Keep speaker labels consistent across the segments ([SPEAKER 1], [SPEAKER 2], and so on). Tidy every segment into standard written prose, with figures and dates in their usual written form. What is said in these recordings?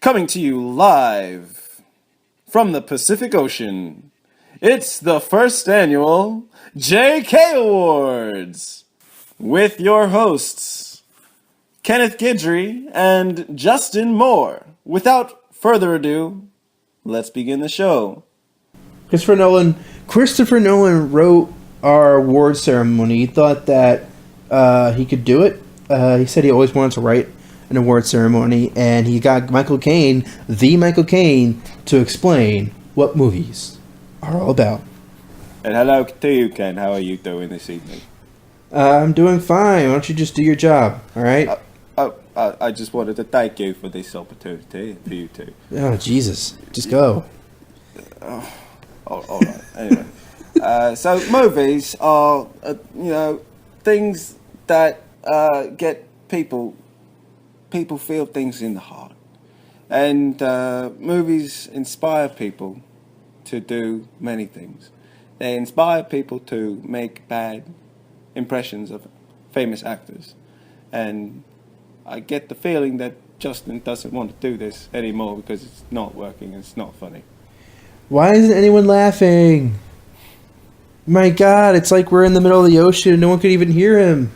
[SPEAKER 1] Coming to you live from the Pacific Ocean, it's the first annual JK Awards with your hosts, Kenneth Guidry and Justyn Moore. Without further ado, let's begin the show.
[SPEAKER 2] Christopher Nolan wrote our award ceremony. He thought that he could do it. He said he always wanted to write an award ceremony, and he got Michael Caine, to explain what movies are all about.
[SPEAKER 1] And hello to you, Ken. How are you doing this evening?
[SPEAKER 2] I'm doing fine. Why don't you just do your job, all right?
[SPEAKER 1] I just wanted to thank you for this opportunity for you too.
[SPEAKER 2] Oh, Jesus. Just go.
[SPEAKER 1] All right. Anyway, so movies are, things that get people feel things in the heart, and movies inspire people to do many things. They inspire people to make bad impressions of famous actors, and I get the feeling that Justyn doesn't want to do this anymore because it's not working. It's not funny.
[SPEAKER 2] Why isn't anyone laughing? My God, it's like we're in the middle of the ocean and no one could even hear him.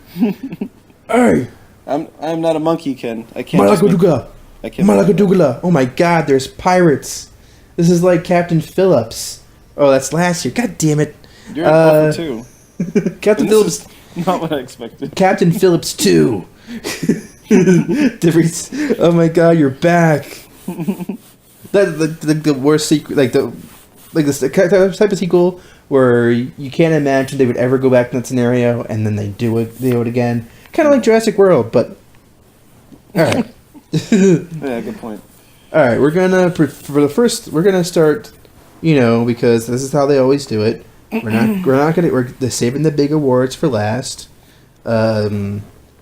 [SPEAKER 2] Hey!
[SPEAKER 1] I'm not a monkey, Ken. I can't.
[SPEAKER 2] Malagadugala. Oh my God, there's pirates. This is like Captain Phillips. Oh, that's last year. God damn it.
[SPEAKER 1] You're in Buffer too.
[SPEAKER 2] Captain Phillips.
[SPEAKER 1] Not what I expected.
[SPEAKER 2] Captain Phillips 2. Oh my God, you're back. The worst sequel, this type of sequel where you can't imagine they would ever go back to that scenario, and then they do it again. Kind of like Jurassic World, but all right.
[SPEAKER 1] Yeah, good point.
[SPEAKER 2] All right, we're gonna start, because this is how they always do it. We're saving the big awards for last.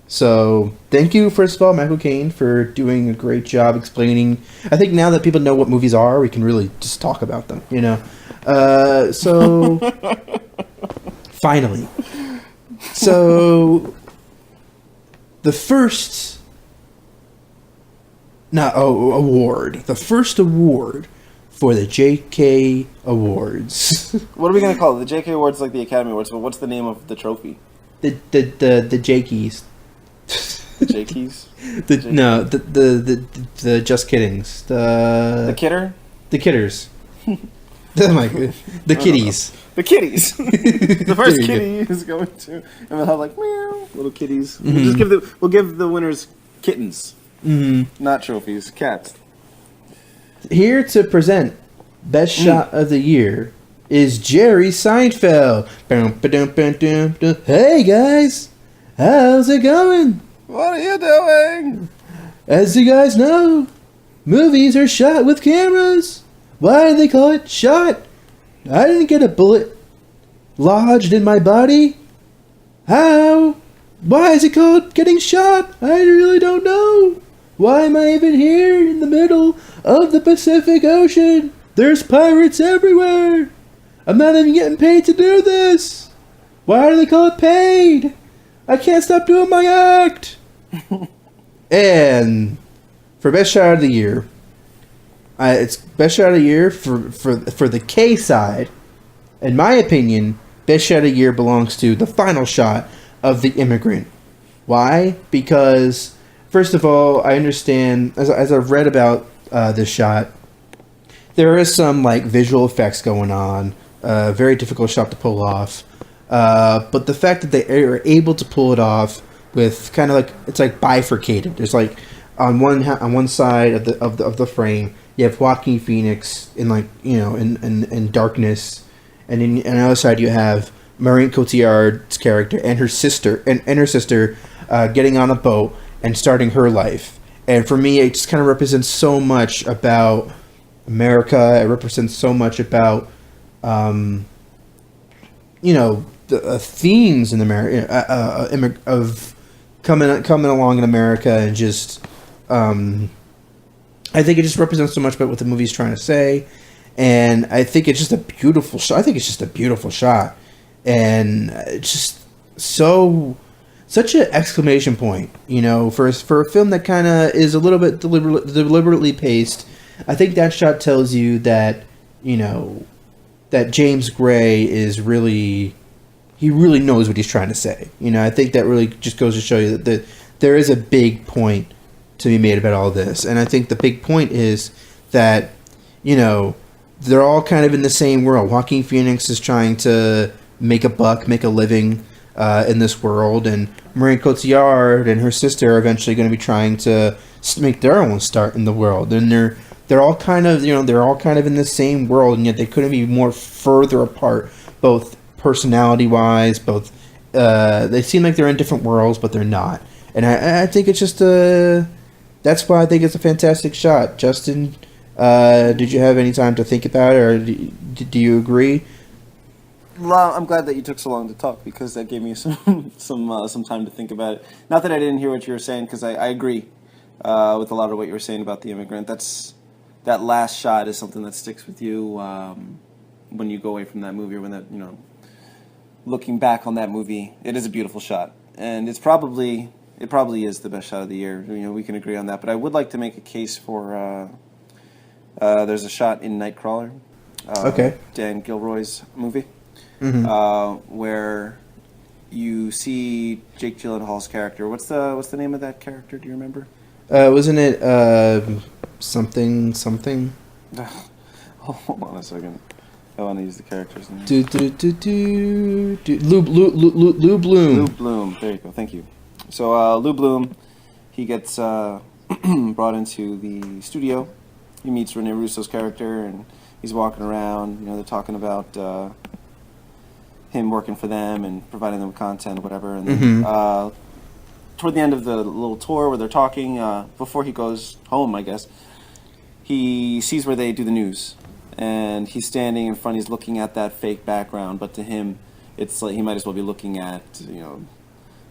[SPEAKER 2] So thank you, first of all, Michael Caine, for doing a great job explaining. I think now that people know what movies are, we can really just talk about them, So finally, the first award for the JK Awards.
[SPEAKER 1] What are we gonna call it? The JK Awards, like the Academy Awards, but what's the name of the trophy?
[SPEAKER 2] The Jakeys.
[SPEAKER 1] The Jakeys?
[SPEAKER 2] The Just Kiddings.
[SPEAKER 1] The Kidder?
[SPEAKER 2] The Kidders. Oh my God. The Kitties.
[SPEAKER 1] The kitties. The first kitty is going to, and we'll have like meow little kitties.
[SPEAKER 2] Mm-hmm.
[SPEAKER 1] We'll give the winners kittens,
[SPEAKER 2] not
[SPEAKER 1] trophies. Cats.
[SPEAKER 2] Here to present best shot of the year is Jerry Seinfeld. Hey guys, how's it going?
[SPEAKER 1] What are you doing?
[SPEAKER 2] As you guys know, movies are shot with cameras. Why do they call it shot? I didn't get a bullet lodged in my body. How? Why is it called getting shot? I really don't know. Why am I even here in the middle of the Pacific Ocean? There's pirates everywhere. I'm not even getting paid to do this. Why do they call it paid? I can't stop doing my act. And for best shot of the year, it's best shot of the year for the K side. In my opinion, best shot of the year belongs to the final shot of The Immigrant. Why? Because first of all, I understand as I've read about this shot, there is some visual effects going on. Very difficult shot to pull off. But the fact that they are able to pull it off with kind of it's bifurcated. There's on one side of the frame, you have Joaquin Phoenix in in darkness, and on the other side you have Marion Cotillard's character and her sister getting on a boat and starting her life. And for me, it just kind of represents so much about America. It represents so much about the themes in America of coming along in America, and just I think it just represents so much about what the movie's trying to say, and I think it's just a beautiful shot. And it's just so such an exclamation point, for a film that kind of is a little bit deliberately paced. I think that shot tells you that, that James Gray is really, he really knows what he's trying to say. I think that really just goes to show you that there is a big point to be made about all this. And I think the big point is that, they're all kind of in the same world. Joaquin Phoenix is trying to make a buck, make a living in this world, and Marion Cotillard and her sister are eventually going to be trying to make their own start in the world. And they're all kind of in the same world, and yet they couldn't be more further apart, both personality wise, both they seem like they're in different worlds, but they're not. And I think it's just that's why I think it's a fantastic shot. Justyn, did you have any time to think about it, or do you agree?
[SPEAKER 1] Well, I'm glad that you took so long to talk, because that gave me some time to think about it. Not that I didn't hear what you were saying, because I agree with a lot of what you were saying about The Immigrant. That last shot is something that sticks with you when you go away from that movie, or when that, looking back on that movie. It is a beautiful shot, and it probably is the best shot of the year. We can agree on that. But I would like to make a case for there's a shot in Nightcrawler, Dan Gilroy's movie. Mm-hmm. Where you see Jake Gyllenhaal's character. What's the name of that character? Do you remember?
[SPEAKER 2] Wasn't it something?
[SPEAKER 1] Hold on a second. I want to use the character's name.
[SPEAKER 2] Lou Bloom.
[SPEAKER 1] Lou Bloom. There you go. Thank you. So Lou Bloom, he gets brought into the studio. He meets Rene Russo's character, and he's walking around. They're talking about him working for them and providing them with content or whatever. And then, toward the end of the little tour where they're talking, before he goes home, I guess, he sees where they do the news. And he's standing in front, he's looking at that fake background, but to him, it's like he might as well be looking at, the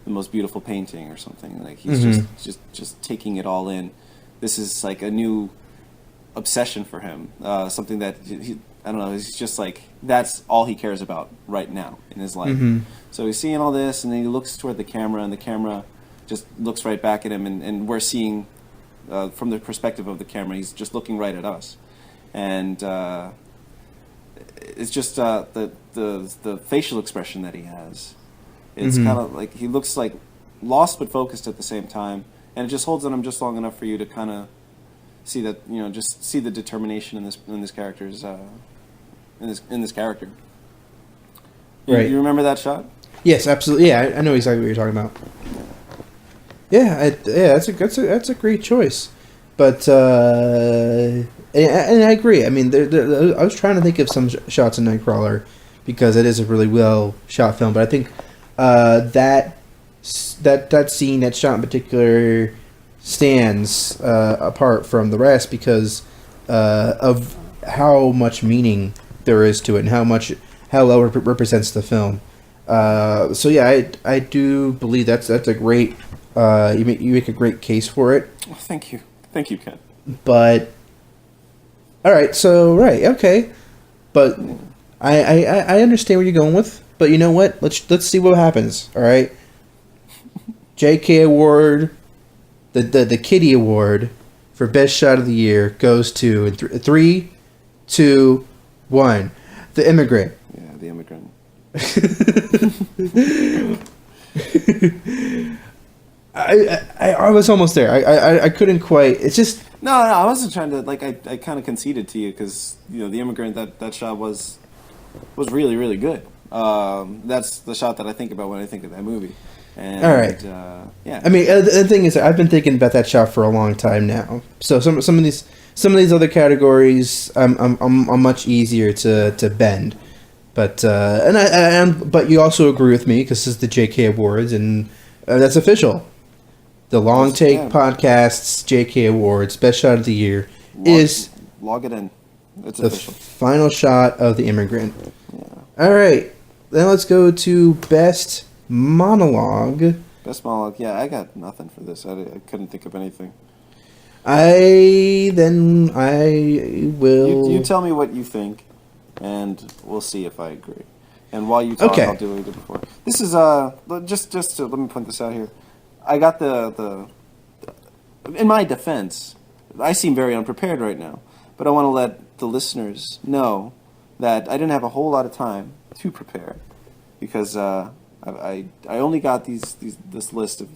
[SPEAKER 1] most beautiful painting or something. Like, he's just taking it all in. This is like a new obsession for him, something that I don't know, he's just like, that's all he cares about right now in his life. So he's seeing all this, and then he looks toward the camera, and the camera just looks right back at him, and we're seeing, from the perspective of the camera, he's just looking right at us. And it's just the facial expression that he has. It's kind of like, he looks like lost but focused at the same time, and it just holds on him just long enough for you to kind of see that, just see the determination in this character's in this character.
[SPEAKER 2] Right.
[SPEAKER 1] You remember that shot?
[SPEAKER 2] Yes, absolutely. Yeah, I know exactly what you're talking about. Yeah, that's a great choice. But and I agree. I mean, I was trying to think of some shots in Nightcrawler, because it is a really well shot film. But I think that scene, that shot in particular, stands apart from the rest because of how much meaning there is to it, and how well it represents the film. So yeah, I do believe that's a great. You make a great case for it.
[SPEAKER 1] Well, thank you, Ken.
[SPEAKER 2] But all right, okay, but I understand where you're going with. But you know what? Let's see what happens. All right, J.K. Award, the Kitty Award for Best Shot of the Year goes to 3, 2, 1, The Immigrant.
[SPEAKER 1] Yeah, The Immigrant.
[SPEAKER 2] I was almost there. I couldn't quite. It's just
[SPEAKER 1] no. I wasn't trying to I kind of conceded to you, because The Immigrant, that shot was really, really good. That's the shot that I think about when I think of that movie. And,
[SPEAKER 2] all right.
[SPEAKER 1] Yeah.
[SPEAKER 2] I mean, the thing is, I've been thinking about that shot for a long time now. So some of these other categories, I'm much easier to bend. But but you also agree with me, because this is the JK Awards, and that's official. The Long Take Podcast's JK Awards Best Shot of the Year is
[SPEAKER 1] log it in. It's
[SPEAKER 2] the
[SPEAKER 1] official.
[SPEAKER 2] Final shot of The Immigrant.
[SPEAKER 1] Yeah.
[SPEAKER 2] All right, then let's go to Best Monologue.
[SPEAKER 1] Best monologue. Yeah, I got nothing for this. I couldn't think of anything.
[SPEAKER 2] I will.
[SPEAKER 1] You tell me what you think, and we'll see if I agree. And while you talk,
[SPEAKER 2] Okay.
[SPEAKER 1] I'll do what we did before. This is just to let me point this out here. I got the in my defense, I seem very unprepared right now, but I want to let the listeners know that I didn't have a whole lot of time to prepare because I only got this list of.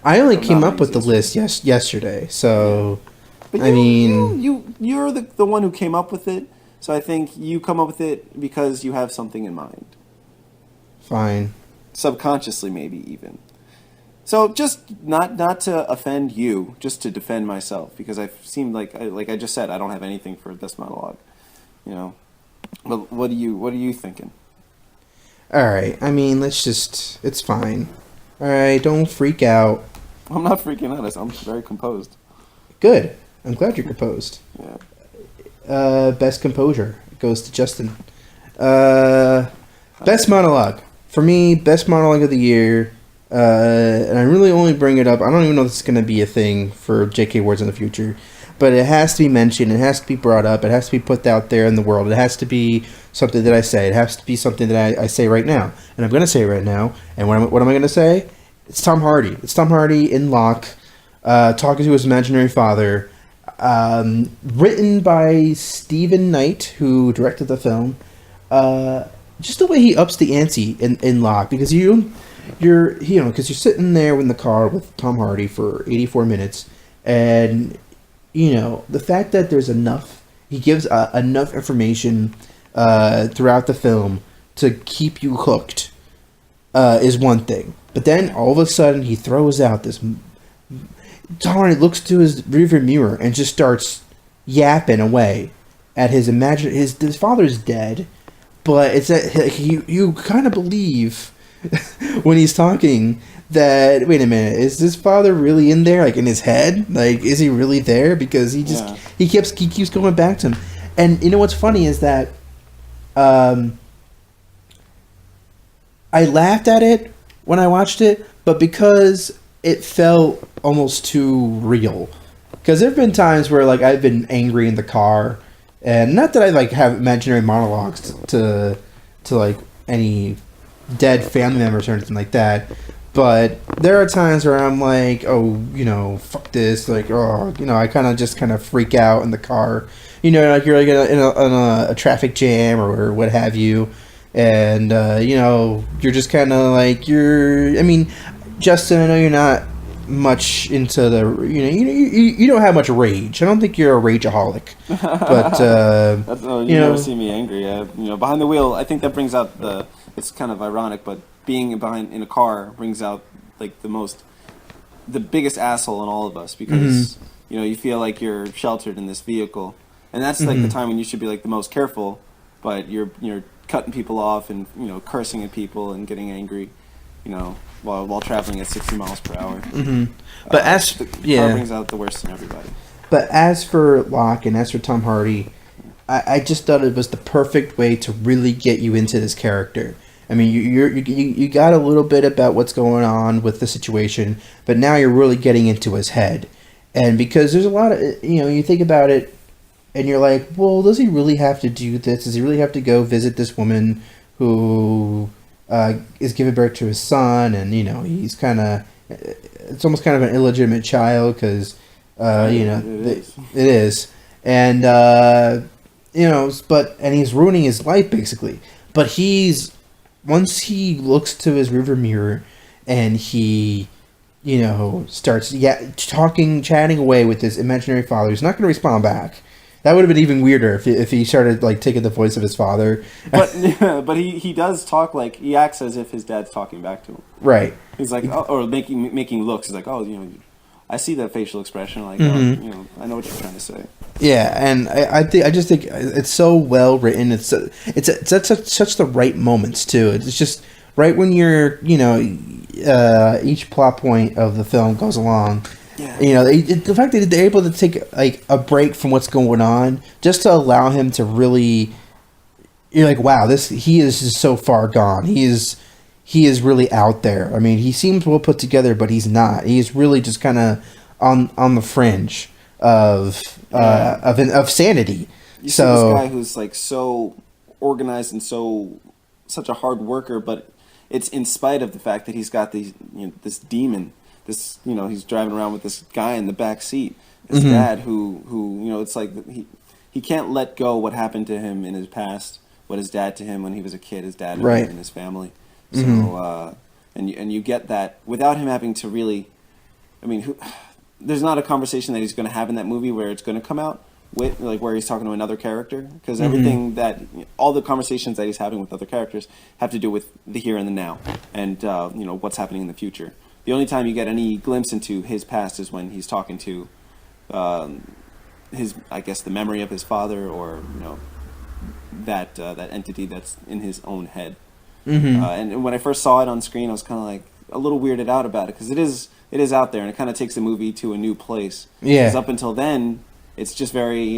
[SPEAKER 2] I only came up
[SPEAKER 1] nominees
[SPEAKER 2] with the list yesterday, so
[SPEAKER 1] But
[SPEAKER 2] I mean,
[SPEAKER 1] you're the one who came up with it, so I think you come up with it because you have something in mind.
[SPEAKER 2] fine.
[SPEAKER 1] Subconsciously, maybe even. So just not to offend you, just to defend myself, because I seem like I just said I don't have anything for this monologue, you know. But what are you thinking?
[SPEAKER 2] All right. I mean, it's fine. All right, don't freak out.
[SPEAKER 1] I'm not freaking out. I'm very composed.
[SPEAKER 2] Good. I'm glad you're composed.
[SPEAKER 1] Yeah.
[SPEAKER 2] Best composure goes to Justyn. Best monologue for me. Best monologue of the year. And I really only bring it up. I don't even know if this is going to be a thing for J.K. Awards in the future, but it has to be mentioned. It has to be brought up. It has to be put out there in the world. It has to be something that I say. It has to be something that I say right now, and I'm going to say it right now. And what am I going to say? It's Tom Hardy. It's Tom Hardy in Locke, talking to his imaginary father. Written by Stephen Knight, who directed the film. Just the way he ups the ante in Locke, because you're sitting there in the car with Tom Hardy for 84 minutes, and the fact that there's enough, he gives enough information throughout the film to keep you hooked is one thing. But then all of a sudden he throws out this. Tom Hardy looks to his rearview mirror and just starts yapping away at his his father's dead, but it's that you kind of believe when he's talking that, wait a minute, is this father really in there, like in his head? Like, is he really there? Because he keeps going back to him. And you know what's funny is that I laughed at it when I watched it, but because it felt almost too real. Because there have been times where like I've been angry in the car, and not that I like have imaginary monologues to like any dead family members or anything like that, but there are times where I'm like, oh, fuck this, like, oh, I kind of freak out in the car, like you're like in a traffic jam or what have you, and you're just kind of like Justyn, I know you're not much into the you don't have much rage. I don't think you're a rageaholic, but
[SPEAKER 1] you never see me angry. Behind the wheel, I think that brings out it's kind of ironic, but being behind in a car brings out like the biggest asshole in all of us, because you feel like you're sheltered in this vehicle, and that's like the time when you should be like the most careful, but you're cutting people off and cursing at people and getting angry, while traveling at 60 miles per hour.
[SPEAKER 2] But
[SPEAKER 1] car brings out the worst in everybody.
[SPEAKER 2] But as for Locke and as for Tom Hardy, I just thought it was the perfect way to really get you into this character. I mean, you got a little bit about what's going on with the situation, but now you're really getting into his head. And because there's a lot of, you think about it, and you're like, well, does he really have to do this? Does he really have to go visit this woman who is giving birth to his son? And, he's kind of, it's almost kind of an illegitimate child because, it is. And, and he's ruining his life, basically. But once he looks to his rearview mirror and he, starts chatting away with his imaginary father, he's not going to respond back. That would have been even weirder if he started like taking the voice of his father.
[SPEAKER 1] But he does talk like he acts as if his dad's talking back to him.
[SPEAKER 2] Right.
[SPEAKER 1] He's like, or making looks. He's like, I see that facial expression. Like, I know what you're trying to say.
[SPEAKER 2] Yeah, and I just think it's so well written. It's such the right moments too. It's just right when you're each plot point of the film goes along. Yeah. The fact that they're able to take like a break from what's going on just to allow him to really, you're like, wow, he is just so far gone. He is really out there. I mean, he seems well put together, but he's not. He's really just kind of on the fringe of sanity.
[SPEAKER 1] You see this guy who's like so organized and so such a hard worker, but it's in spite of the fact that he's got this demon, he's driving around with this guy in the back seat, his dad, who it's like he can't let go what happened to him in his past, what his dad to him when he was a kid, his dad and his family. So and you get that without him having to really, I mean, there's not a conversation that he's going to have in that movie where it's going to come out with, like, where he's talking to another character, because everything all the conversations that he's having with other characters have to do with the here and the now, and what's happening in the future. The only time you get any glimpse into his past is when he's talking to I guess the memory of his father, or that entity that's in his own head. And when I first saw it on screen, I was kind of like a little weirded out about it, because it is out there, and it kind of takes the movie to a new place. Yeah. Because up until then, it's just very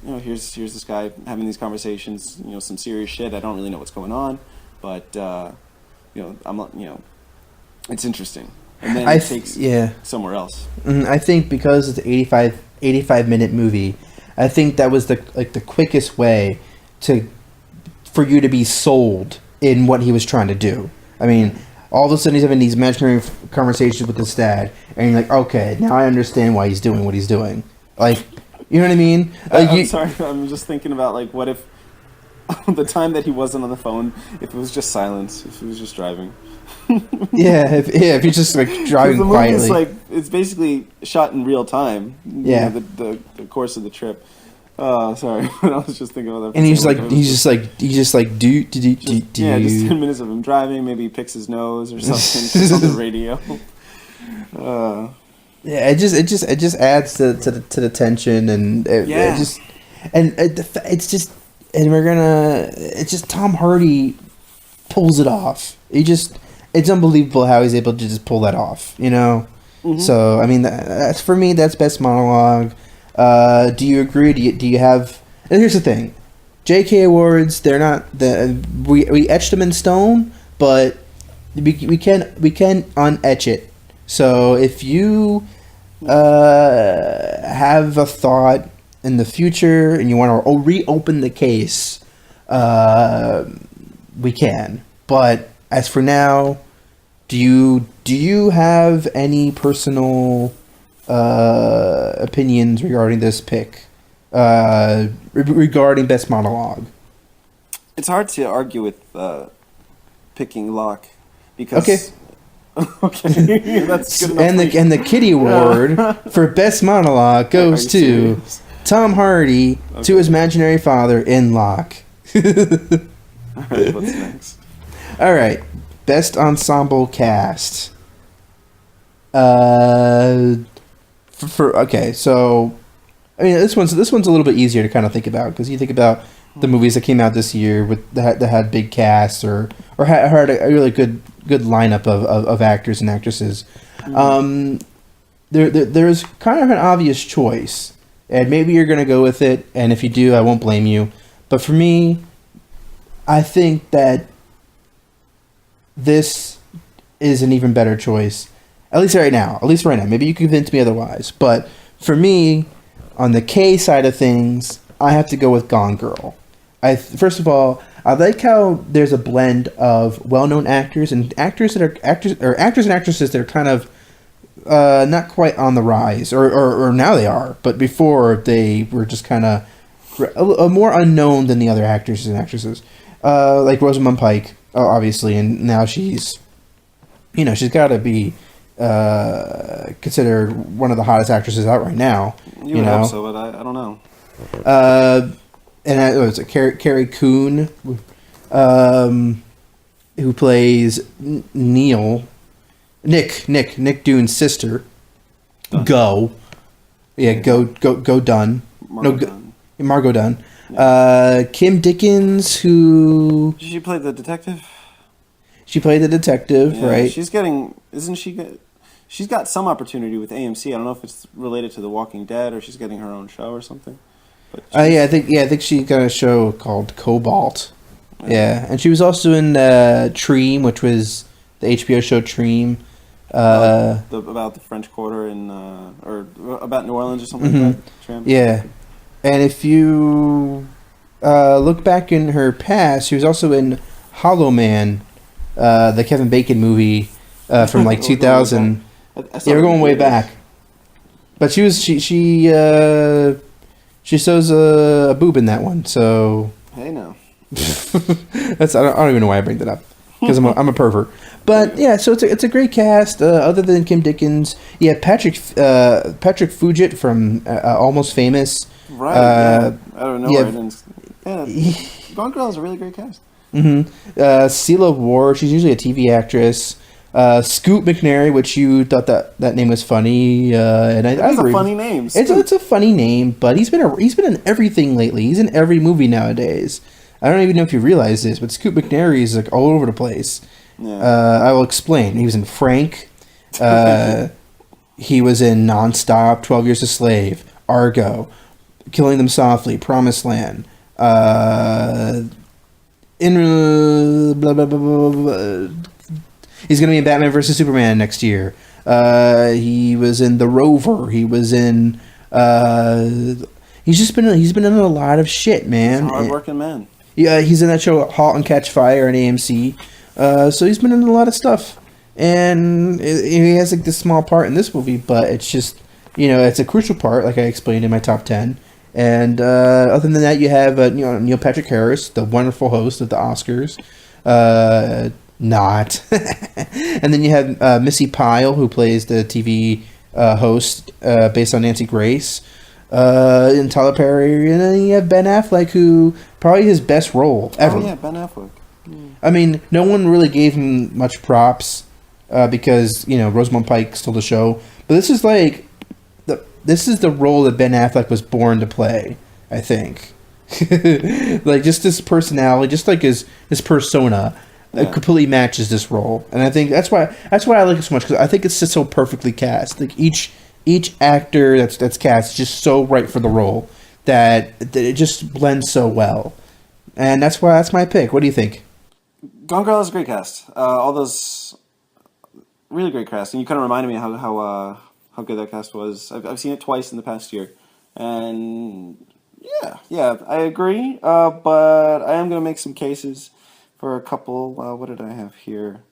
[SPEAKER 1] here's this guy having these conversations, some serious shit. I don't really know what's going on, but I'm not, it's interesting. And then it takes somewhere else.
[SPEAKER 2] I think because it's an 85-minute movie, I think that was the quickest way for you to be sold in what he was trying to do. I mean, all of a sudden he's having these imaginary conversations with his dad, and you're like, okay, now I understand why he's doing what he's doing. Like, you know what I mean? Like,
[SPEAKER 1] I'm sorry, I'm just thinking about, like, what if the time that he wasn't on the phone, if it was just silence, if he was just driving.
[SPEAKER 2] if he's just, like, driving
[SPEAKER 1] the
[SPEAKER 2] quietly.
[SPEAKER 1] Movie's, like, it's basically shot in real time.
[SPEAKER 2] Yeah.
[SPEAKER 1] The course of the trip. Sorry, I was just thinking about that.
[SPEAKER 2] And he's just like, do.
[SPEAKER 1] Yeah, just 10 minutes of him driving. Maybe he picks his nose or something on the radio.
[SPEAKER 2] Yeah, it just adds to the tension, and it's just Tom Hardy pulls it off. It's unbelievable how he's able to just pull that off, So I mean, that's for me. That's best monologue. Do you agree? Do you have? And here's the thing, JK Awards. They're not we etched them in stone, but we can unetch it. So if you have a thought in the future and you want to reopen the case, we can. But as for now, do you have any personal opinions regarding this pick, regarding best monologue?
[SPEAKER 1] It's hard to argue with picking Locke, because okay, that's good enough.
[SPEAKER 2] And the Kitty Award for best monologue goes to serious? Tom Hardy to his imaginary father in Locke.
[SPEAKER 1] All right, what's next?
[SPEAKER 2] All right, best ensemble cast. So I mean, this one's a little bit easier to kind of think about, because you think about the movies that came out this year that had big casts or had a really good lineup of actors and actresses. There's kind of an obvious choice, and maybe you're going to go with it, and if you do, I won't blame you. But for me, I think that this is an even better choice. At least right now. Maybe you can convince me otherwise. But for me, on the K side of things, I have to go with Gone Girl. First of all, I like how there's a blend of well-known actors and actors and actresses that are kind of not quite on the rise, or now they are, but before they were just kind of more unknown than the other actors and actresses, like Rosamund Pike, obviously, and now she's got to be considered one of the hottest actresses out right now.
[SPEAKER 1] You would hope so, but I don't know.
[SPEAKER 2] And it was Carrie Coon, who plays Nick Dune's sister. Dunn. Go Dunn. Margot Dunn. Yeah. Kim Dickens, who...
[SPEAKER 1] Did she play the detective?
[SPEAKER 2] She played the detective,
[SPEAKER 1] yeah,
[SPEAKER 2] right?
[SPEAKER 1] She's got some opportunity with AMC. I don't know if it's related to The Walking Dead, or she's getting her own show or something. But
[SPEAKER 2] I think she got a show called Cobalt. Yeah, and she was also in Treem, which was the HBO show Treem.
[SPEAKER 1] About the French Quarter or about New Orleans or something like that.
[SPEAKER 2] Yeah, and if you look back in her past, she was also in Hollow Man, the Kevin Bacon movie from like 2000. Yeah, we're going way back. But she sews a boob in that one, so
[SPEAKER 1] Hey, no.
[SPEAKER 2] I don't even know why I bring that up because I'm a pervert. But yeah, so it's a great cast. Other than Kim Dickens, yeah, Patrick Fugit from Almost Famous.
[SPEAKER 1] Right. Yeah. I don't know. Yeah. Gone Girl is a really great cast.
[SPEAKER 2] Mm-hmm. Celia Ward, she's usually a TV actress. Scoot McNairy, which you thought that name was funny, and I
[SPEAKER 1] It's
[SPEAKER 2] agree.
[SPEAKER 1] a funny name.
[SPEAKER 2] It's a funny name, but he's been in everything lately. He's in every movie nowadays. I don't even know if you realize this, but Scoot McNairy is like all over the place.
[SPEAKER 1] Yeah.
[SPEAKER 2] I will explain. He was in Frank. He was in Nonstop, 12 Years a Slave, Argo, Killing Them Softly, Promised Land. In blah blah blah blah blah. He's gonna be in Batman vs Superman next year. He was in The Rover. He was in. He's been in a lot of shit, man.
[SPEAKER 1] He's a hardworking man.
[SPEAKER 2] Yeah, he's in that show *Halt and Catch Fire* on AMC. So he's been in a lot of stuff, and he has like this small part in this movie, but it's just it's a crucial part, like I explained in my top 10. And other than that, you have Neil Patrick Harris, the wonderful host of the Oscars. Not. And then you have Missy Pyle, who plays the TV host based on Nancy Grace. And Tyler Perry. And then you have Ben Affleck, who probably his best role ever.
[SPEAKER 1] Oh, yeah, Ben Affleck. Mm.
[SPEAKER 2] I mean, no one really gave him much props because, Rosamund Pike stole the show. But this is like... This is the role that Ben Affleck was born to play, I think. Like, just his personality, just like his persona, it completely matches this role. And I think that's why I like it so much, because I think it's just so perfectly cast. Like, each actor that's cast is just so right for the role that it just blends so well. And that's my pick. What do you think?
[SPEAKER 1] Gone Girl is a great cast. All those really great cast. And you kind of reminded me how good that cast was. I've seen it twice in the past year, and yeah, I agree. But I am going to make some cases for a couple. What did I have here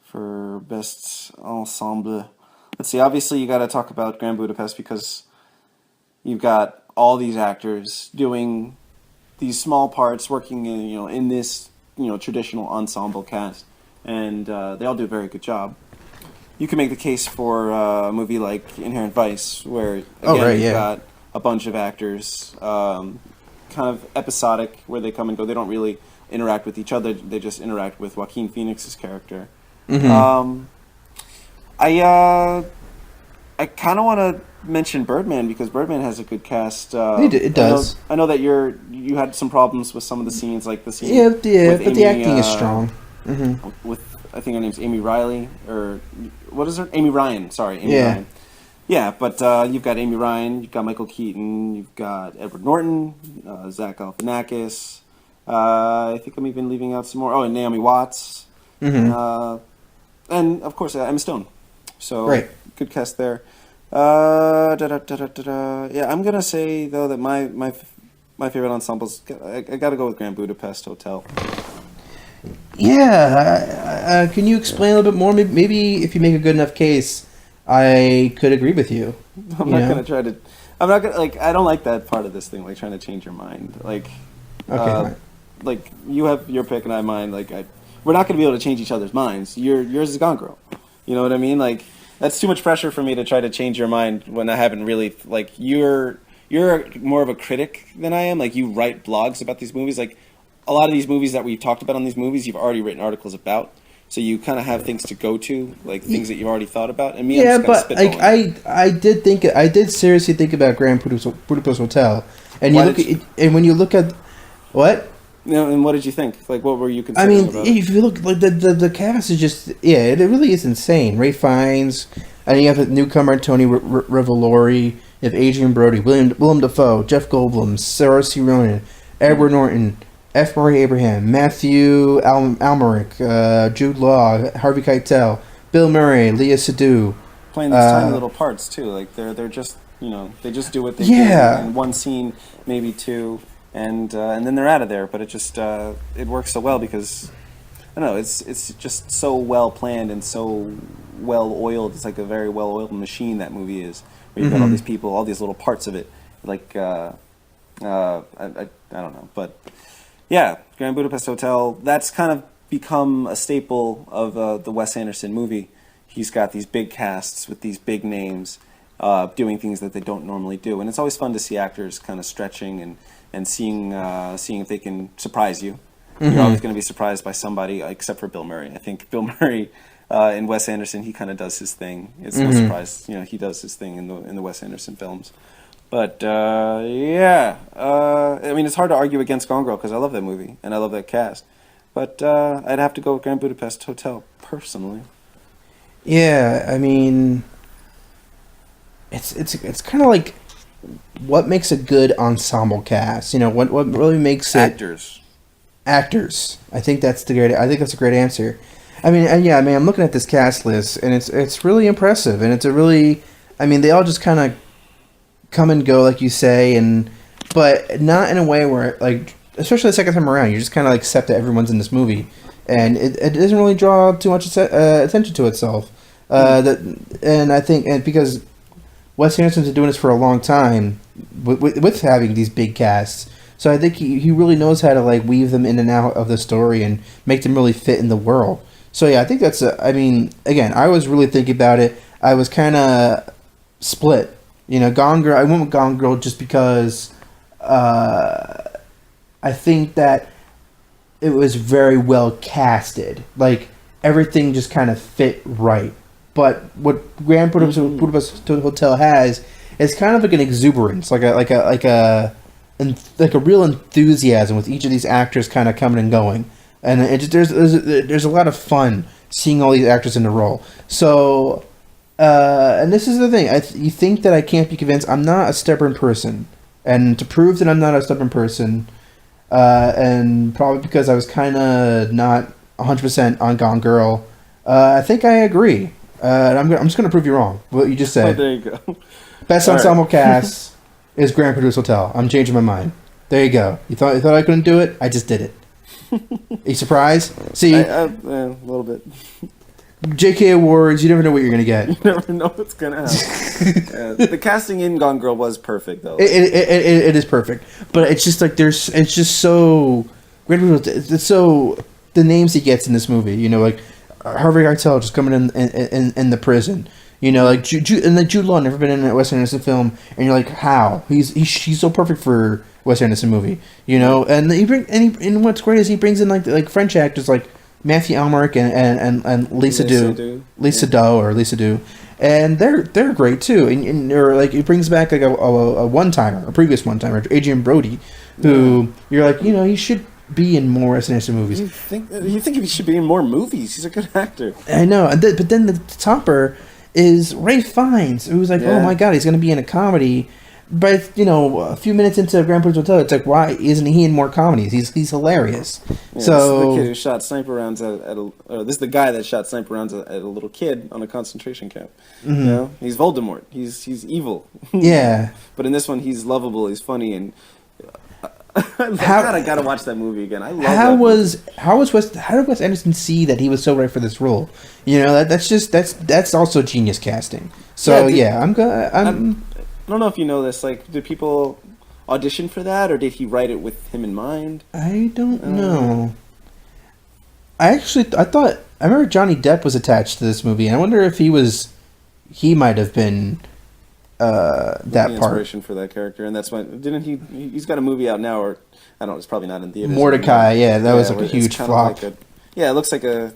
[SPEAKER 1] for best ensemble? Let's see. Obviously, you got to talk about Grand Budapest because you've got all these actors doing these small parts, working in this traditional ensemble cast, and they all do a very good job. You can make the case for a movie like Inherent Vice, where again you've got a bunch of actors, kind of episodic, where they come and go. They don't really interact with each other; they just interact with Joaquin Phoenix's character. Mm-hmm. I kind of want to mention Birdman because Birdman has a good cast.
[SPEAKER 2] It does.
[SPEAKER 1] I know that you had some problems with some of the scenes, like the scene.
[SPEAKER 2] But the acting is strong. Mm-hmm.
[SPEAKER 1] With I think her name's Amy Riley, or what is her? Amy Ryan. Sorry, Amy Ryan. Yeah, but you've got Amy Ryan, you've got Michael Keaton, you've got Edward Norton, Zach Galifianakis. I think I'm even leaving out some more. Oh, and Naomi Watts. Mm-hmm. And of course Emma Stone. So good cast there. Yeah, I'm gonna say though that my favorite ensembles. I got to go with Grand Budapest Hotel.
[SPEAKER 2] Yeah, can you explain a little bit more? Maybe if you make a good enough case, I could agree with you.
[SPEAKER 1] I'm not gonna try to. I'm not gonna I don't like that part of this thing, like trying to change your mind. Like you have your pick and I have mine. We're not gonna be able to change each other's minds. Yours is Gone Girl. You know what I mean? Like that's too much pressure for me to try to change your mind when I haven't really you're more of a critic than I am. Like you write blogs about these movies. Like a lot of these movies that we've talked about on these movies, you've already written articles about. So you kind of have things to go to, like things that you've already thought about. And me, I'm just
[SPEAKER 2] I did seriously think about Grand Budapest Hotel, and when you look at what.
[SPEAKER 1] And what did you think? Like, what were you considering about
[SPEAKER 2] if you look, like the cast is just it really is insane. Ray Fiennes, and you have a newcomer Tony Revolori, you have Adrian Brody, Willem Dafoe, Jeff Goldblum, Saoirse Ronan, Edward Norton, F. Murray Abraham, Matthew Almeric, Jude Law, Harvey Keitel, Bill Murray, Léa Seydoux.
[SPEAKER 1] Playing these tiny little parts too. Like they're just they just do what they do in one scene, maybe two. And then they're out of there, but it just it works so well because I don't know. It's just so well planned and so well oiled. It's like a very well oiled machine that movie is. Where you've got all these people, all these little parts of it. Like I don't know, but yeah, Grand Budapest Hotel. That's kind of become a staple of the Wes Anderson movie. He's got these big casts with these big names doing things that they don't normally do, and it's always fun to see actors kind of stretching and seeing if they can surprise you. You're always going to be surprised by somebody, except for Bill Murray. I think Bill Murray and Wes Anderson, he kind of does his thing. It's no surprise, he does his thing in the Wes Anderson films. But yeah, I mean, it's hard to argue against Gone Girl because I love that movie and I love that cast. But I'd have to go with Grand Budapest Hotel personally.
[SPEAKER 2] Yeah, I mean, it's kind of like what makes a good ensemble cast. What really makes it actors. I think that's a great answer. I mean, I'm looking at this cast list and it's really impressive, and it's a really, I mean, they all just kind of come and go, like you say, but not in a way where, like, especially the second time around, you just kind of like accept that everyone's in this movie, and it doesn't really draw too much attention to itself. And I think, because Wes Anderson's been doing this for a long time with having these big casts, so I think he really knows how to like weave them in and out of the story and make them really fit in the world. So yeah, I think I mean, again, I was really thinking about it. I was kind of split. Gone Girl. I went with Gone Girl just because I think that it was very well casted. Like, everything just kind of fit right. But what Grand Budapest Hotel has is kind of like an exuberance, like a real enthusiasm with each of these actors kind of coming and going, and there's a lot of fun seeing all these actors in the role. So. And this is the thing. You think that I can't be convinced? I'm not a stubborn person, and to prove that I'm not a stubborn person, and probably because I was kind of not 100% on Gone Girl, I think I agree. I'm just going to prove you wrong. What you just said.
[SPEAKER 1] Oh, there you go.
[SPEAKER 2] Best ensemble cast is Grand Budapest Hotel. I'm changing my mind. There you go. You thought I couldn't do it? I just did it. Are you surprised? See,
[SPEAKER 1] a little bit.
[SPEAKER 2] JK Awards, you never know what you're going to get.
[SPEAKER 1] You never know what's going to happen. The casting in Gone Girl was perfect, though.
[SPEAKER 2] It is perfect. But it's just like, it's just so... It's so... The names he gets in this movie, like Harvey Keitel just coming in the prison. Like Jude Law never been in a Wes Anderson film, and you're like, how? He's so perfect for Wes Anderson movie, and what's great is he brings in like French actors like Matthew Almark and Lisa Doe, and they're great too. And or like he brings back like a one-timer, a previous one-timer, Adrian Brody, who you're like, he should be in more Wes Anderson movies.
[SPEAKER 1] You think he should be in more movies? He's a good actor.
[SPEAKER 2] I know, but then the topper is Ralph Fiennes, who's like, oh my god, he's going to be in a comedy. But a few minutes into Grand Budapest Hotel, it's like, why isn't he in more comedies? He's hilarious.
[SPEAKER 1] Yeah,
[SPEAKER 2] so
[SPEAKER 1] this is the kid who shot sniper rounds this is the guy that shot sniper rounds at a little kid on a concentration camp. Mm-hmm. He's Voldemort. He's evil.
[SPEAKER 2] Yeah.
[SPEAKER 1] But in this one, he's lovable. He's funny, and I gotta watch that movie again. I love how did Wes Anderson see that he was so right for this role? That's also genius casting. So I don't know if you know this. Like, did people audition for that, or did he write it with him in mind?
[SPEAKER 2] I don't know. I remember Johnny Depp was attached to this movie, and I wonder if he might have been that
[SPEAKER 1] the
[SPEAKER 2] part.
[SPEAKER 1] Inspiration for that character, and that's why he's got a movie out now, or I don't know, it's probably not in theaters.
[SPEAKER 2] Mordecai, that was like a huge flop.
[SPEAKER 1] It looks like a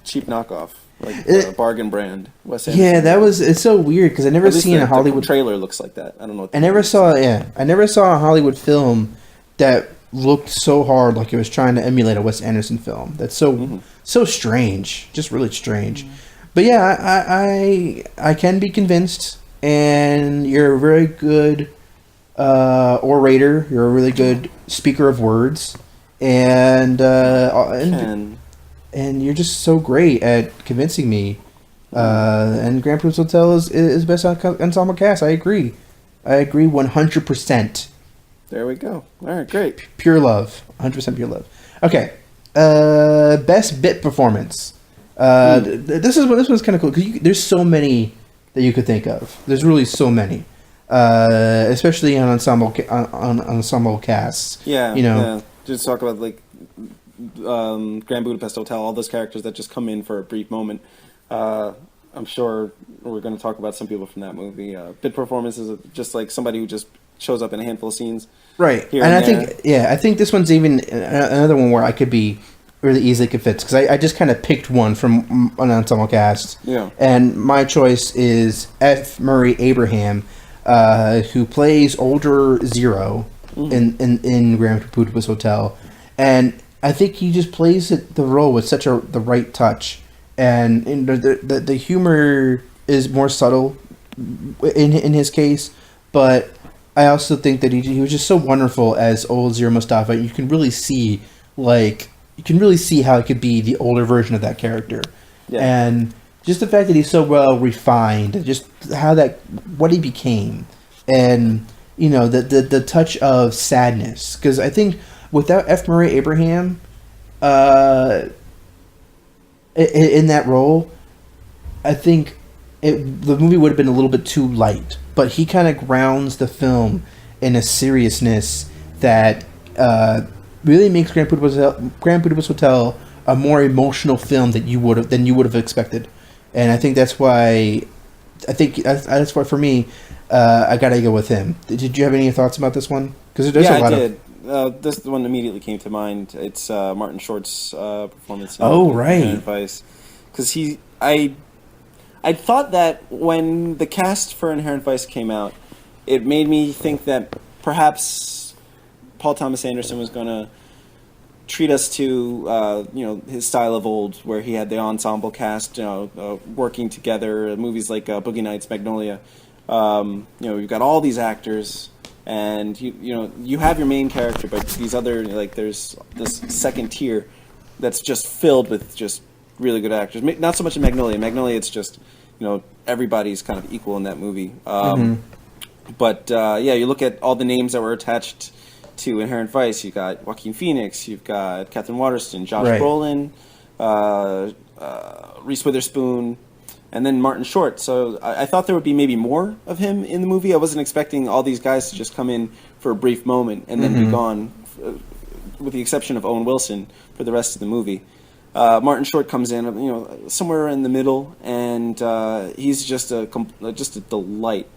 [SPEAKER 1] cheap knockoff. Like a bargain brand. Wes Anderson.
[SPEAKER 2] Yeah, it's so weird because I never seen a Hollywood
[SPEAKER 1] trailer looks like that. I don't know.
[SPEAKER 2] I never saw a Hollywood film that looked so hard like it was trying to emulate a Wes Anderson film. That's so strange, just really strange. Mm-hmm. But yeah, I can be convinced, and you're a very good orator. You're a really good speaker of words, and you're just so great at convincing me. And Grand Budapest Hotel is best ensemble cast. I agree 100%.
[SPEAKER 1] There we go. All right, great.
[SPEAKER 2] Pure love. 100% pure love. Okay, Best bit performance. This one's kind of cool because there's so many that you could think of. There's really so many, especially on ensemble casts.
[SPEAKER 1] Yeah,
[SPEAKER 2] you know.
[SPEAKER 1] yeah. Just talk about like Grand Budapest Hotel, all those characters that just come in for a brief moment. I'm sure we're going to talk about some people from that movie. Bit performance is just like somebody who just shows up in a handful of scenes.
[SPEAKER 2] Right, and I think this one's even another one where I could be really easily could fit because I just kind of picked one from an ensemble cast.
[SPEAKER 1] Yeah,
[SPEAKER 2] and my choice is F. Murray Abraham, who plays older Zero in Grand Budapest Hotel, and I think he just plays the role with such the right touch, and the humor is more subtle in his case, but I also think that he was just so wonderful as old Zero Mustafa. You can really see how it could be the older version of that character, and just the fact that he's so well refined, just what he became, and the touch of sadness. Because I think without F. Murray Abraham, in that role, I think the movie would have been a little bit too light. But he kind of grounds the film in a seriousness that really makes Grand Budapest Hotel a more emotional film than you would have expected. And I think that's why for me, I gotta go with him. Did you have any thoughts about this one? Because there's a lot
[SPEAKER 1] I did. This one immediately came to mind. It's Martin Short's performance.
[SPEAKER 2] Right.
[SPEAKER 1] Vice, because I thought that when the cast for Inherent Vice came out, it made me think that perhaps Paul Thomas Anderson was going to treat us to his style of old, where he had the ensemble cast working together. Movies like Boogie Nights, Magnolia. You've got all these actors, and you have your main character, but these other there's this second tier that's just filled with just really good actors. Not so much in Magnolia. Magnolia, it's just everybody's kind of equal in that movie. But you look at all the names that were attached to Inherent Vice. You got Joaquin Phoenix. You've got Catherine Waterston, Josh Brolin, Reese Witherspoon, and then Martin Short. So I thought there would be maybe more of him in the movie. I wasn't expecting all these guys to just come in for a brief moment and then be gone, with the exception of Owen Wilson for the rest of the movie. Martin Short comes in, somewhere in the middle, and he's just a delight.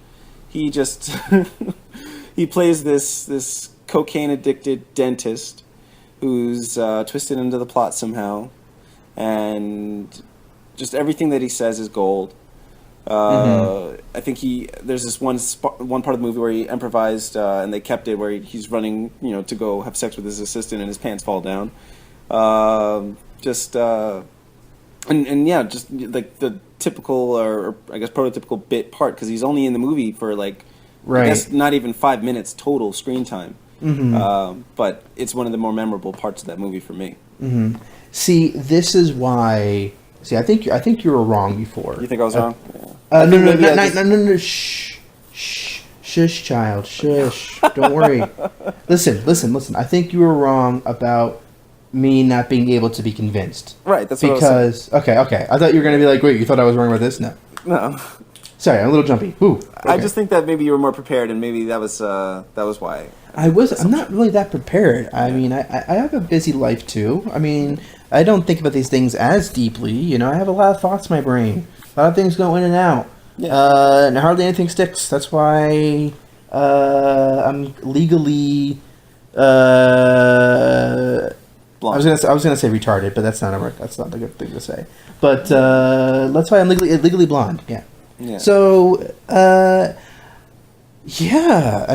[SPEAKER 1] He just he plays this cocaine addicted dentist who's twisted into the plot somehow, and just everything that he says is gold. I think there's this one part of the movie where he improvised, and they kept it, where he's running, to go have sex with his assistant, and his pants fall down. Just like the typical or I guess prototypical bit part, because he's only in the movie for I guess not even 5 minutes total screen time. But it's one of the more memorable parts of that movie for me.
[SPEAKER 2] See, this is why. See, I think you were wrong before.
[SPEAKER 1] You think I was wrong?
[SPEAKER 2] No. Shush, child. Shush. Don't worry. Listen. I think you were wrong about me not being able to be convinced.
[SPEAKER 1] Right, that's what I was saying.
[SPEAKER 2] Okay. I thought you were going to be like, wait, you thought I was wrong about this? No. Sorry, I'm a little jumpy. Ooh, okay.
[SPEAKER 1] I just think that maybe you were more prepared, and maybe that was why.
[SPEAKER 2] I'm not really that prepared. I mean, I have a busy life too. I mean, I don't think about these things as deeply. I have a lot of thoughts in my brain. A lot of things go in and out. Yeah. And hardly anything sticks. That's why I'm legally. I was gonna say retarded, but that's not a good thing to say. But that's why I'm legally blonde. Yeah. So I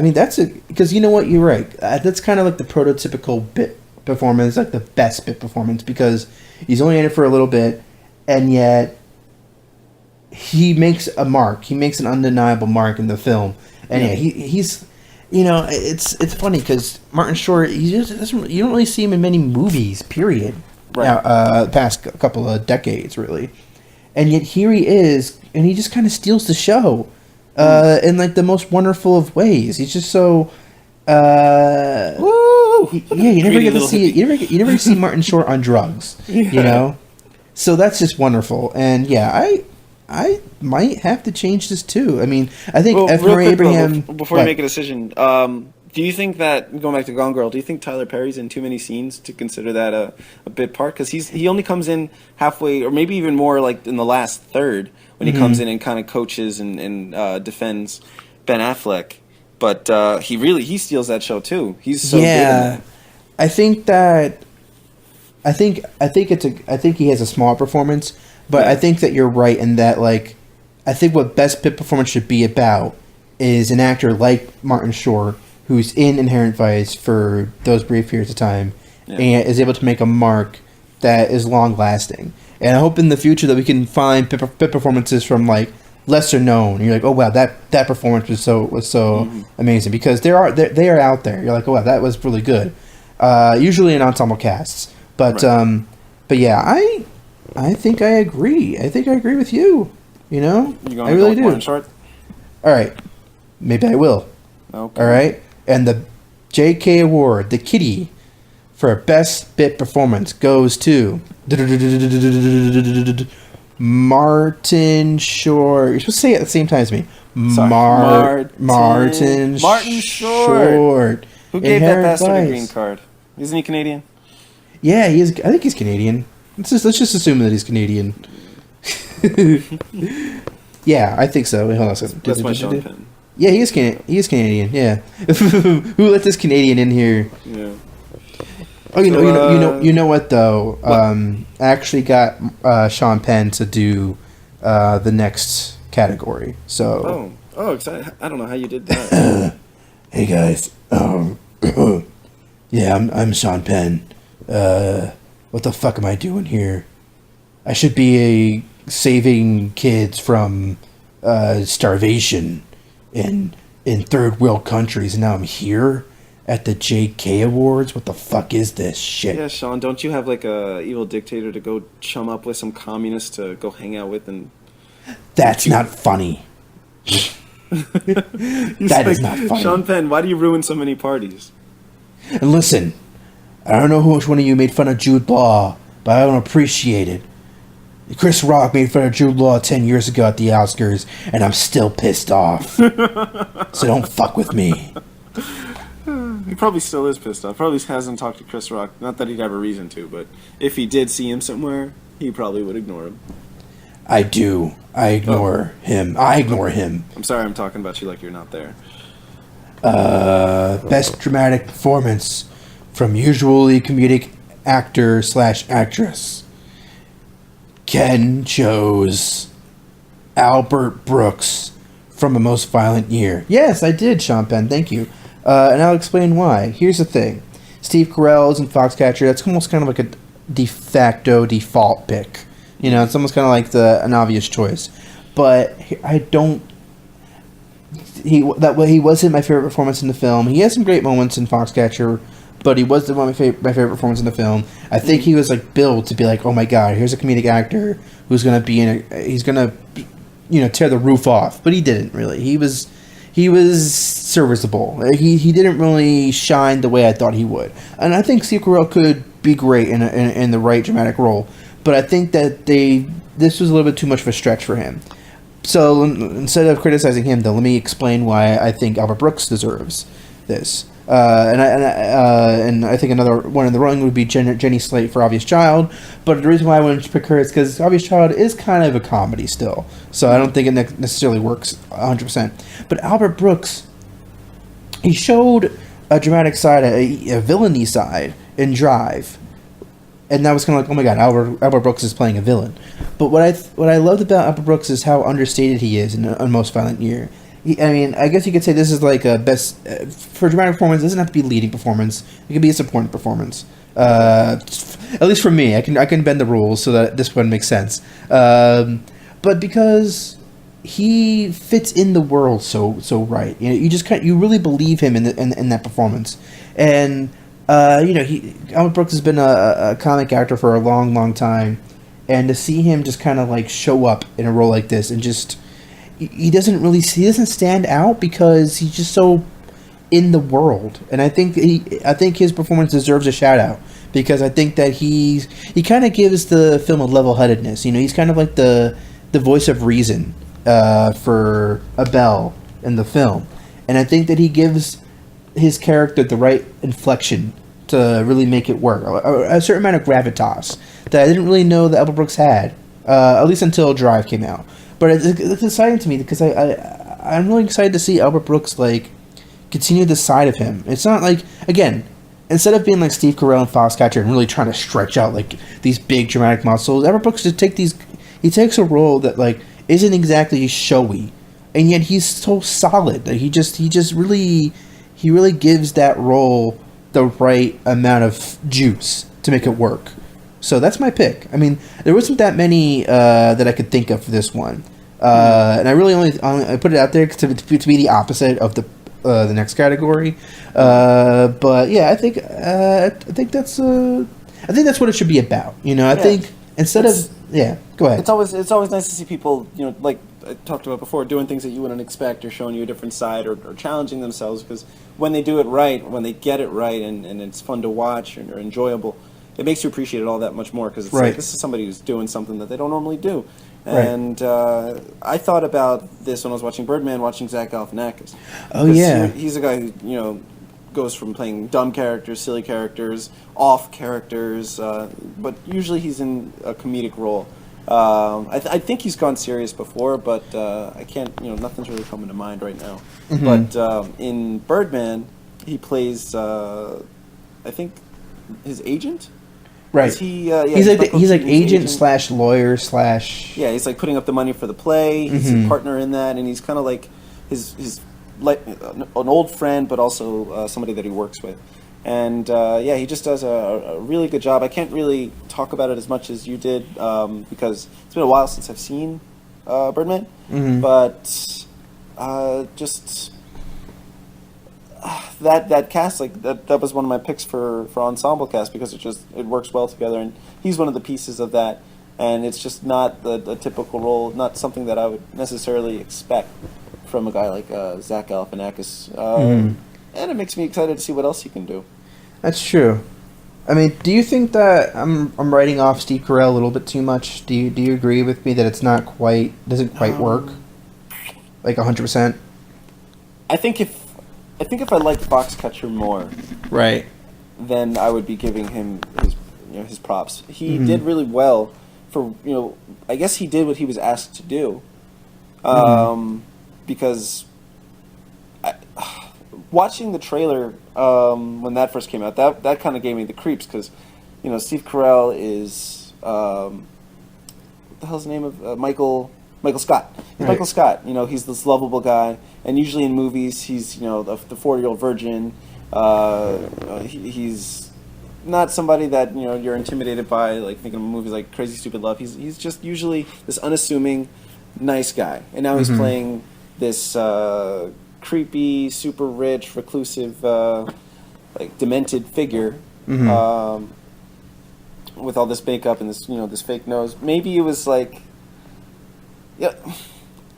[SPEAKER 2] mean because you know what, you're right. That's kind of like the prototypical bit performance, like the best bit performance, because he's only in it for a little bit, and yet he makes a mark. He makes an undeniable mark in the film, and he's. It's funny because Martin Short, you don't really see him in many movies, period. Right. Now, past couple of decades, really. And yet here he is, and he just kind of steals the show in the most wonderful of ways. He's just so...
[SPEAKER 1] Woo!
[SPEAKER 2] Yeah, you never
[SPEAKER 1] Greedy
[SPEAKER 2] get to
[SPEAKER 1] little
[SPEAKER 2] see it.
[SPEAKER 1] hippie.
[SPEAKER 2] You never see Martin Short on drugs. You know, so that's just wonderful. And yeah, I might have to change this too. I mean, I think
[SPEAKER 1] Well,
[SPEAKER 2] F.
[SPEAKER 1] real
[SPEAKER 2] Murray
[SPEAKER 1] quick though,
[SPEAKER 2] Abraham.
[SPEAKER 1] before you make a decision, do you think that going back to Gone Girl, do you think Tyler Perry's in too many scenes to consider that a bit part? Because he only comes in halfway, or maybe even more, like in the last third when he comes in and kind of coaches and defends Ben Affleck. But he steals that show too. He's so good in that.
[SPEAKER 2] I think that I think he has a small performance, but
[SPEAKER 1] Yeah.
[SPEAKER 2] I think that you're right in that, like, I think what best pit performance should be about is an actor like Martin Short who's in Inherent Vice for those brief periods of time and is able to make a mark that is long lasting. And I hope in the future that we can find pit performances from, like, lesser known. And you're like, oh wow, that performance was so amazing, because they are out there. You're like, oh wow, that was really good. Usually in ensemble casts, but yeah, I think I agree. I think I agree with you. You know, I really do.
[SPEAKER 1] Martin Short?
[SPEAKER 2] All right, maybe I will.
[SPEAKER 1] Okay.
[SPEAKER 2] All right, and the J.K. Award, the Kitty, for best bit performance goes to Martin Short. You're supposed to say it at the same time as me.
[SPEAKER 1] Sorry.
[SPEAKER 2] Martin Short.
[SPEAKER 1] Who gave that bastard a
[SPEAKER 2] Vice.
[SPEAKER 1] green card? Isn't he Canadian?
[SPEAKER 2] Yeah, he is. I think he's Canadian. Let's just assume that he's Canadian. Yeah, I think so. Wait, hold on a second.
[SPEAKER 1] That's my Sean Penn.
[SPEAKER 2] Yeah, he is Canadian. Yeah. Who let this Canadian in here?
[SPEAKER 1] Yeah.
[SPEAKER 2] Oh, you know what though? I actually got Sean Penn to do the next category. So.
[SPEAKER 1] Oh, excited! I don't know how you did that.
[SPEAKER 2] Hey guys. Yeah, I'm Sean Penn. What the fuck am I doing here? I should be saving kids from starvation in third world countries, and now I'm here at the JK Awards. What the fuck is this shit?
[SPEAKER 1] Yeah, Sean, don't you have like a evil dictator to go chum up with some communists to go hang out with? And
[SPEAKER 2] that's not funny. That is not funny.
[SPEAKER 1] Sean Penn, why do you ruin so many parties?
[SPEAKER 2] And listen, I don't know which one of you made fun of Jude Law, but I don't appreciate it. Chris Rock made fun of Jude Law 10 years ago at the Oscars, and I'm still pissed off. So don't fuck with me.
[SPEAKER 1] He probably still is pissed off. Probably hasn't talked to Chris Rock. Not that he'd have a reason to, but if he did see him somewhere, he probably would ignore him.
[SPEAKER 2] I do. I ignore him.
[SPEAKER 1] I'm sorry I'm talking about you like you're not there.
[SPEAKER 2] Best dramatic performance from usually comedic actor/actress. Ken chose Albert Brooks from A Most Violent Year. Yes, I did, Sean Penn. Thank you. And I'll explain why. Here's the thing. Steve Carell is in Foxcatcher. That's almost kind of like a de facto default pick. You know, it's almost kind of like an obvious choice. But I don't... He wasn't my favorite performance in the film. He has some great moments in Foxcatcher, but he wasn't my favorite performance in the film. I think he was like billed to be like, oh my god, here's a comedic actor who's gonna be he's gonna, tear the roof off. But he didn't really. He was serviceable. He didn't really shine the way I thought he would. And I think Steve Carell could be great in the right dramatic role. But I think that this was a little bit too much of a stretch for him. So instead of criticizing him, though, let me explain why I think Albert Brooks deserves this. And I think another one in the running would be Jenny Slate for Obvious Child. But the reason why I wanted to pick her is because Obvious Child is kind of a comedy still. So I don't think it necessarily works 100%. But Albert Brooks, he showed a dramatic side, a villainy side in Drive. And that was kind of like, oh my god, Albert Brooks is playing a villain. But what I loved about Albert Brooks is how understated he is in Most Violent Year. I guess you could say this is like a best for dramatic performance. It doesn't have to be leading performance. It could be a supporting performance. At least for me, I can bend the rules so that this one makes sense. But because he fits in the world so right, you really believe him in that performance. And Albert Brooks has been a comic actor for a long time, and to see him just kind of like show up in a role like this and just he doesn't stand out because he's just so in the world, and I think his performance deserves a shout out because I think that he kind of gives the film a level headedness. You know, he's kind of like the voice of reason for Abel in the film, and I think that he gives his character the right inflection to really make it work. A certain amount of gravitas that I didn't really know that Albert Brooks had, at least until Drive came out. But it's exciting to me because I'm really excited to see Albert Brooks like continue this side of him. It's not like, again, instead of being like Steve Carell and Foxcatcher and really trying to stretch out like these big dramatic muscles, Albert Brooks just he takes a role that like isn't exactly showy, and yet he's so solid. Like he really gives that role the right amount of juice to make it work. So that's my pick. I mean, there wasn't that many that I could think of for this one, and I really only I put it out there to be the opposite of the next category. But yeah, I think that's what it should be about. You know, I think instead of go ahead.
[SPEAKER 1] It's always nice to see people, you know, like I talked about before, doing things that you wouldn't expect or showing you a different side or challenging themselves, because when they do it right, when they get it right, and it's fun to watch or enjoyable, it makes you appreciate it all that much more, because it's like, this is somebody who's doing something that they don't normally do. And I thought about this when I was watching Birdman, watching Zach Galifianakis.
[SPEAKER 2] Oh, yeah.
[SPEAKER 1] He's a guy who, you know, goes from playing dumb characters, silly characters, off characters, but usually he's in a comedic role. I think he's gone serious before, but I can't, you know, nothing's really coming to mind right now.
[SPEAKER 2] Mm-hmm.
[SPEAKER 1] But in Birdman, he plays, I think, his agent?
[SPEAKER 2] Right.
[SPEAKER 1] He's
[SPEAKER 2] like agent slash lawyer slash.
[SPEAKER 1] Yeah, he's like putting up the money for the play. He's a partner in that, and he's kind of like his like an old friend, but also somebody that he works with. And he just does a really good job. I can't really talk about it as much as you did because it's been a while since I've seen Birdman. But just that cast, like that was one of my picks for ensemble cast, because it works well together, and he's one of the pieces of that. And it's just not the typical role, not something that I would necessarily expect from a guy like Zach Galifianakis. And it makes me excited to see what else he can do.
[SPEAKER 2] That's true. I mean, do you think that I'm writing off Steve Carell a little bit too much? Do you agree with me that it's not quite doesn't quite work? Like 100%?
[SPEAKER 1] I think if I liked Foxcatcher more,
[SPEAKER 2] right,
[SPEAKER 1] then I would be giving him his props. He did really well for, you know, I guess he did what he was asked to do. Because watching the trailer when that first came out, that kind of gave me the creeps, because, you know, Steve Carell is what the hell's the name of Michael Scott. He's Michael Scott. You know, he's this lovable guy, and usually in movies he's, you know, the 40-year-old virgin. He's not somebody that, you know, you're intimidated by, like thinking of movies like Crazy Stupid Love. He's just usually this unassuming, nice guy, and now he's playing this creepy, super rich, reclusive, like demented figure, with all this makeup and this, you know, this fake nose. Maybe it was like, yeah,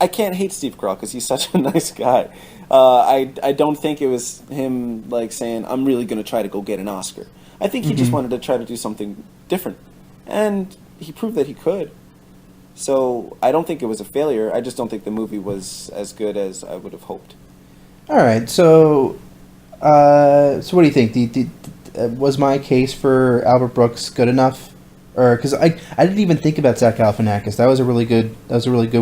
[SPEAKER 1] I can't hate Steve Carell because he's such a nice guy. I don't think it was him like saying, I'm really going to try to go get an Oscar. I think he just wanted to try to do something different, and he proved that he could. So I don't think it was a failure. I just don't think the movie was as good as I would have hoped.
[SPEAKER 2] All right, so what do you think? Was my case for Albert Brooks good enough? Or because I didn't even think about Zach Galifianakis. That was a really good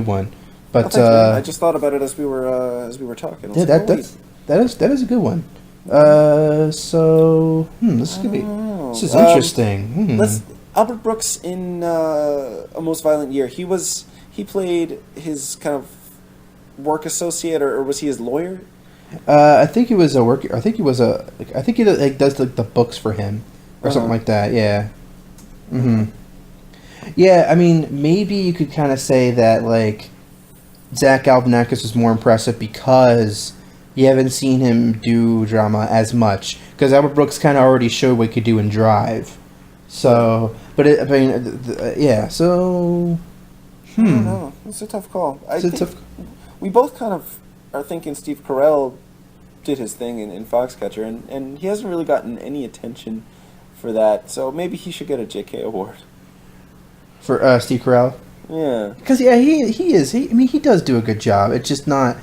[SPEAKER 2] one. But
[SPEAKER 1] I just thought about it as we were talking.
[SPEAKER 2] Yeah, that is a good one. This is interesting.
[SPEAKER 1] Albert Brooks in A Most Violent Year. He played his kind of work associate, or was he his lawyer?
[SPEAKER 2] I think he was a worker. I think he does like the books for him or something like that. Yeah. Yeah, I mean, maybe you could kind of say that like Zach Galifianakis was more impressive because you haven't seen him do drama as much, because Albert Brooks kind of already showed what he could do in Drive. So, but I don't know.
[SPEAKER 1] It's a tough call.
[SPEAKER 2] Tough.
[SPEAKER 1] We both kind of are thinking Steve Carell did his thing in Foxcatcher, and he hasn't really gotten any attention for that. So maybe he should get a JK award.
[SPEAKER 2] For Steve Carell?
[SPEAKER 1] Yeah.
[SPEAKER 2] Because, he does do a good job. It's just not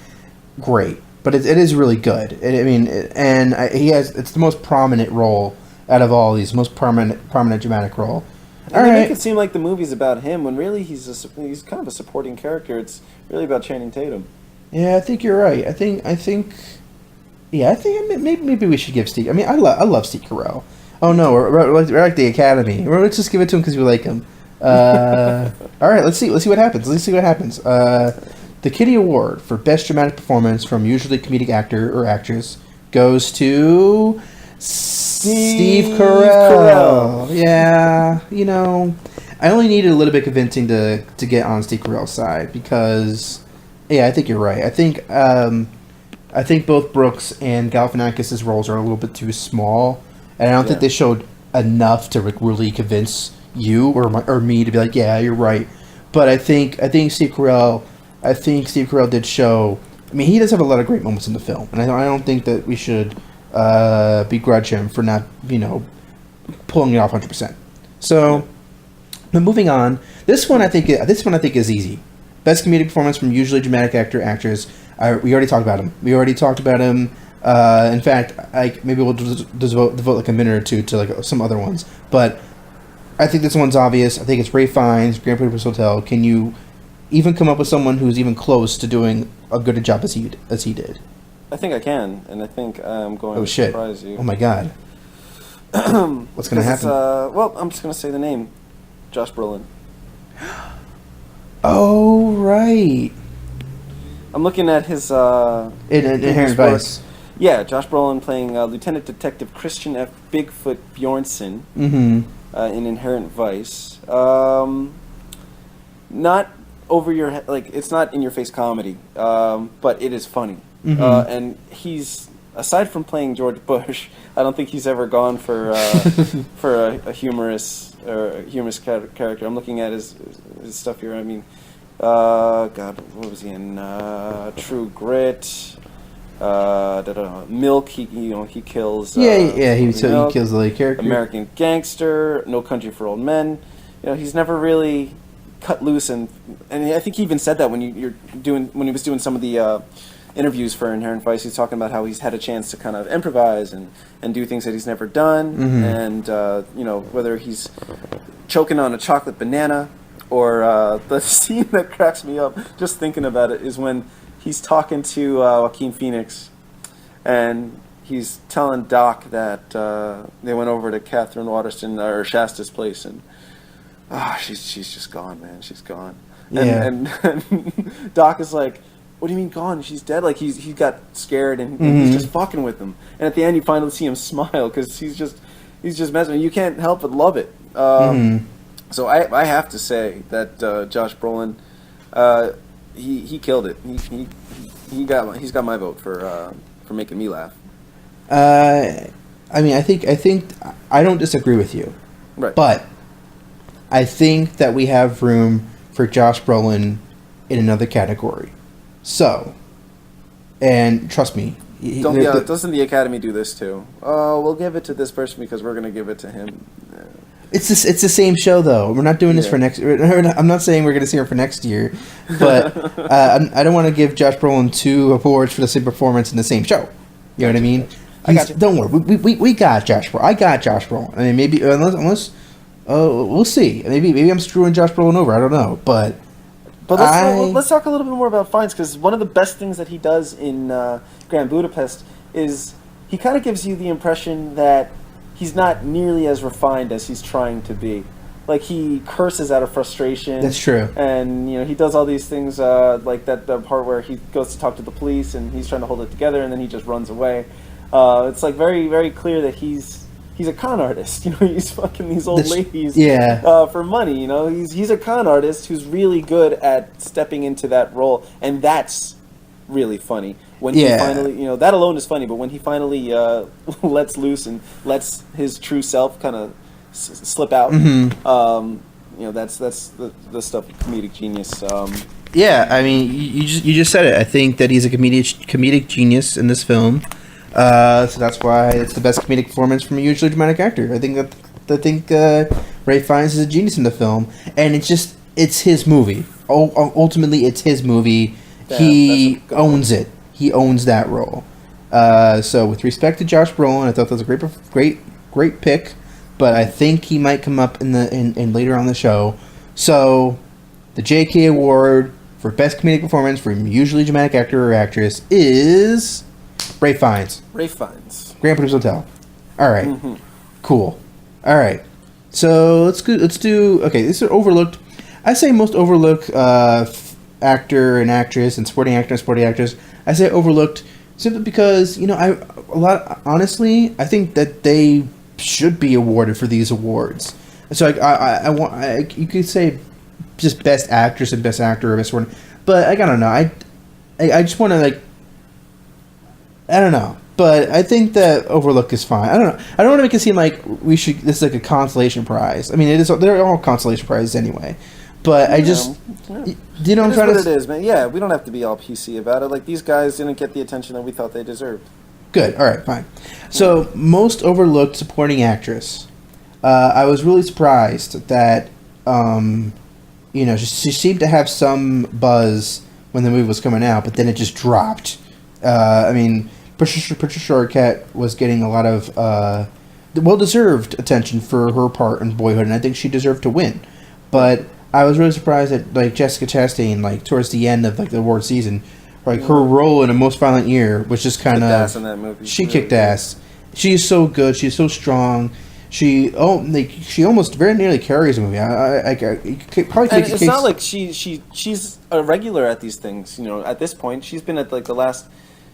[SPEAKER 2] great. But it is really good. It's the most prominent role out of all these, most prominent dramatic role.
[SPEAKER 1] And they make it seem like the movie's about him, when really he's kind of a supporting character. It's really about Channing Tatum.
[SPEAKER 2] Yeah, I think you're right. I think maybe we should give Steve. I mean, I love Steve Carell. Oh no, we're like the Academy. Let's just give it to him because we like him. All right, let's see what happens. The Kitty Award for Best Dramatic Performance from usually comedic actor or actress goes to Steve Carell. Yeah, I only needed a little bit convincing to get on Steve Carell's side because, I think you're right. I think both Brooks and Galifianakis' roles are a little bit too small, and I don't think they showed enough to really convince you or me to be like, yeah, you're right. But I think Steve Carell did show. I mean, he does have a lot of great moments in the film, and I don't think that we should begrudge him for not, pulling it off 100%. So, but moving on, this one I think is easy. Best comedic performance from usually dramatic actor actress. We already talked about him. In fact, maybe we'll devote like a minute or two to like some other ones. But I think this one's obvious. I think it's Ralph Fiennes, Grand Budapest Hotel. Can you even come up with someone who's even close to doing a good a job as he did?
[SPEAKER 1] I think I can, and I think I'm going to surprise you.
[SPEAKER 2] Oh my god. What's going to happen?
[SPEAKER 1] I'm just going to say the name. Josh Brolin.
[SPEAKER 2] Oh, right.
[SPEAKER 1] I'm looking at his...
[SPEAKER 2] Inherent Vice.
[SPEAKER 1] Yeah, Josh Brolin playing Lieutenant Detective Christian F. Bigfoot Bjornsson in Inherent Vice. Not over your head, like, it's not in-your-face comedy, but it is funny. And he's, aside from playing George Bush, I don't think he's ever gone for a humorous character. I'm looking at his stuff here. I mean, God, what was he in? True Grit. Milk. He kills.
[SPEAKER 2] He kills the lead character.
[SPEAKER 1] American Gangster. No Country for Old Men. He's never really cut loose, and I think he even said that when he was doing some of the interviews for Inherent Vice. He's talking about how he's had a chance to kind of improvise and do things that he's never done, and whether he's choking on a chocolate banana or the scene that cracks me up just thinking about it is when he's talking to Joaquin Phoenix, and he's telling Doc that they went over to Catherine Waterston or Shasta's place, and she's just gone, man. She's gone.
[SPEAKER 2] Yeah.
[SPEAKER 1] And Doc is like, what do you mean gone? She's dead. Like he got scared and he's just fucking with him. And at the end, you finally see him smile because he's just messing. You can't help but love it. So I have to say that Josh Brolin, he killed it. He's got my vote for making me laugh.
[SPEAKER 2] I mean, I think I don't disagree with you,
[SPEAKER 1] right?
[SPEAKER 2] But I think that we have room for Josh Brolin in another category. So, and trust me,
[SPEAKER 1] doesn't the Academy do this too? Oh, we'll give it to this person because we're going to give it to him.
[SPEAKER 2] It's the same show though. We're not doing this for next. I'm not saying we're going to see him for next year, but I don't want to give Josh Brolin 2 awards for the same performance in the same show. You know what I mean?
[SPEAKER 1] I got you.
[SPEAKER 2] Don't worry, we got Josh Brolin. I got Josh Brolin. I mean, maybe unless we'll see. Maybe I'm screwing Josh Brolin over. I don't know, but
[SPEAKER 1] let's talk a little bit more about Fiennes, because one of the best things that he does in Grand Budapest is he kind of gives you the impression that he's not nearly as refined as he's trying to be. Like, he curses out of frustration.
[SPEAKER 2] That's true.
[SPEAKER 1] And, he does all these things, like that part where he goes to talk to the police and he's trying to hold it together and then he just runs away. It's, like, very, very clear that he's a con artist. He's fucking these old ladies for money. He's a con artist who's really good at stepping into that role, and that's really funny. When he finally, that alone is funny, but when he finally lets loose and lets his true self kind of slip out, that's the stuff of comedic genius.
[SPEAKER 2] Yeah, I mean, you just said it. I think that he's a comedic genius in this film. So that's why it's the best comedic performance from a usually dramatic actor. I think Ray Fiennes is a genius in the film, and it's his movie. Ultimately, it's his movie.
[SPEAKER 1] Yeah,
[SPEAKER 2] He owns it. He owns that role. So with respect to Josh Brolin, I thought that was a great pick, but I think he might come up in later on the show. So the JK Award for best comedic performance from usually dramatic actor or actress is Ray Fiennes.
[SPEAKER 1] Ray Fiennes.
[SPEAKER 2] Grand Budapest Hotel. All right. Mm-hmm. Cool. All right. So let's do. Okay, these are overlooked. I say most overlooked actor and actress and supporting actor and supporting actress. I say overlooked simply because honestly, I think that they should be awarded for these awards. So I want you could say just best actress and best actor or best one, but I don't know. I just want to I don't know. But I think that Overlook is fine. I don't know. I don't want to make it seem like this is like a consolation prize. I mean, it is. They're all consolation prizes anyway. But I just, do you know what I'm trying to say?
[SPEAKER 1] It is, man. Yeah, we don't have to be all PC about it. Like, these guys didn't get the attention that we thought they deserved.
[SPEAKER 2] Good. All right. Fine. So, most overlooked supporting actress. I was really surprised that, she seemed to have some buzz when the movie was coming out, but then it just dropped. I mean, Patricia Arquette was getting a lot of well-deserved attention for her part in Boyhood, and I think she deserved to win. But I was really surprised that Jessica Chastain, towards the end of the award season, her role in A Most Violent Year was just kind of. She kicked ass. She is so good. She's so strong. She almost very nearly carries the movie.
[SPEAKER 1] It's not like she's a regular at these things. At this point, she's been at the last.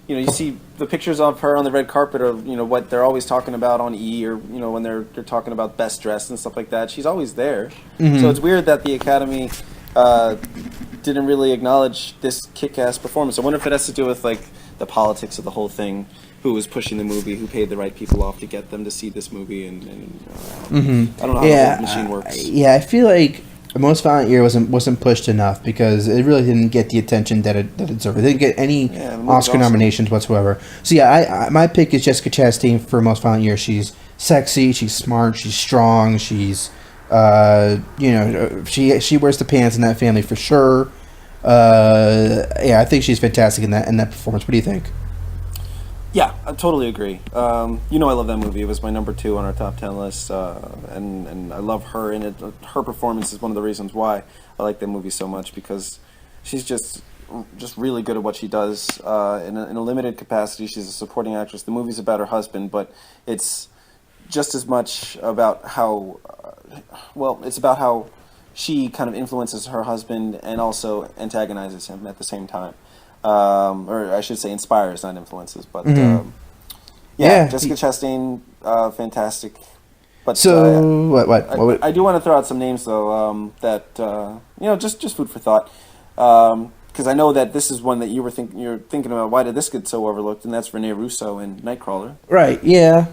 [SPEAKER 1] You see the pictures of her on the red carpet, or what they're always talking about on E, or when they're talking about best dressed and stuff like that. She's always there. Mm-hmm. So it's weird that the Academy didn't really acknowledge this kick-ass performance. I wonder if it has to do with the politics of the whole thing. Who was pushing the movie? Who paid the right people off to get them to see this movie? And I don't know how the whole machine works.
[SPEAKER 2] Yeah, I feel like The Most Violent Year wasn't pushed enough because it really didn't get the attention that it deserved. It didn't get any Oscar nominations whatsoever. So yeah, my pick is Jessica Chastain for Most Violent Year. She's sexy, she's smart, she's strong, she's she wears the pants in that family for sure. I think she's fantastic in that performance. What do you think?
[SPEAKER 1] Yeah, I totally agree. I love that movie. It was my number 2 on our top 10 list, and I love her in it. Her performance is one of the reasons why I like that movie so much, because she's just really good at what she does. In a limited capacity, she's a supporting actress. The movie's about her husband, but it's just as much about how, it's about how she kind of influences her husband and also antagonizes him at the same time. Or I should say inspires, not influences. But Jessica Chastain, fantastic. But
[SPEAKER 2] what?
[SPEAKER 1] I do want to throw out some names though. That just food for thought. Because I know that this is one that you're thinking about. Why did this get so overlooked? And that's Rene Russo in Nightcrawler.
[SPEAKER 2] Right. Yeah.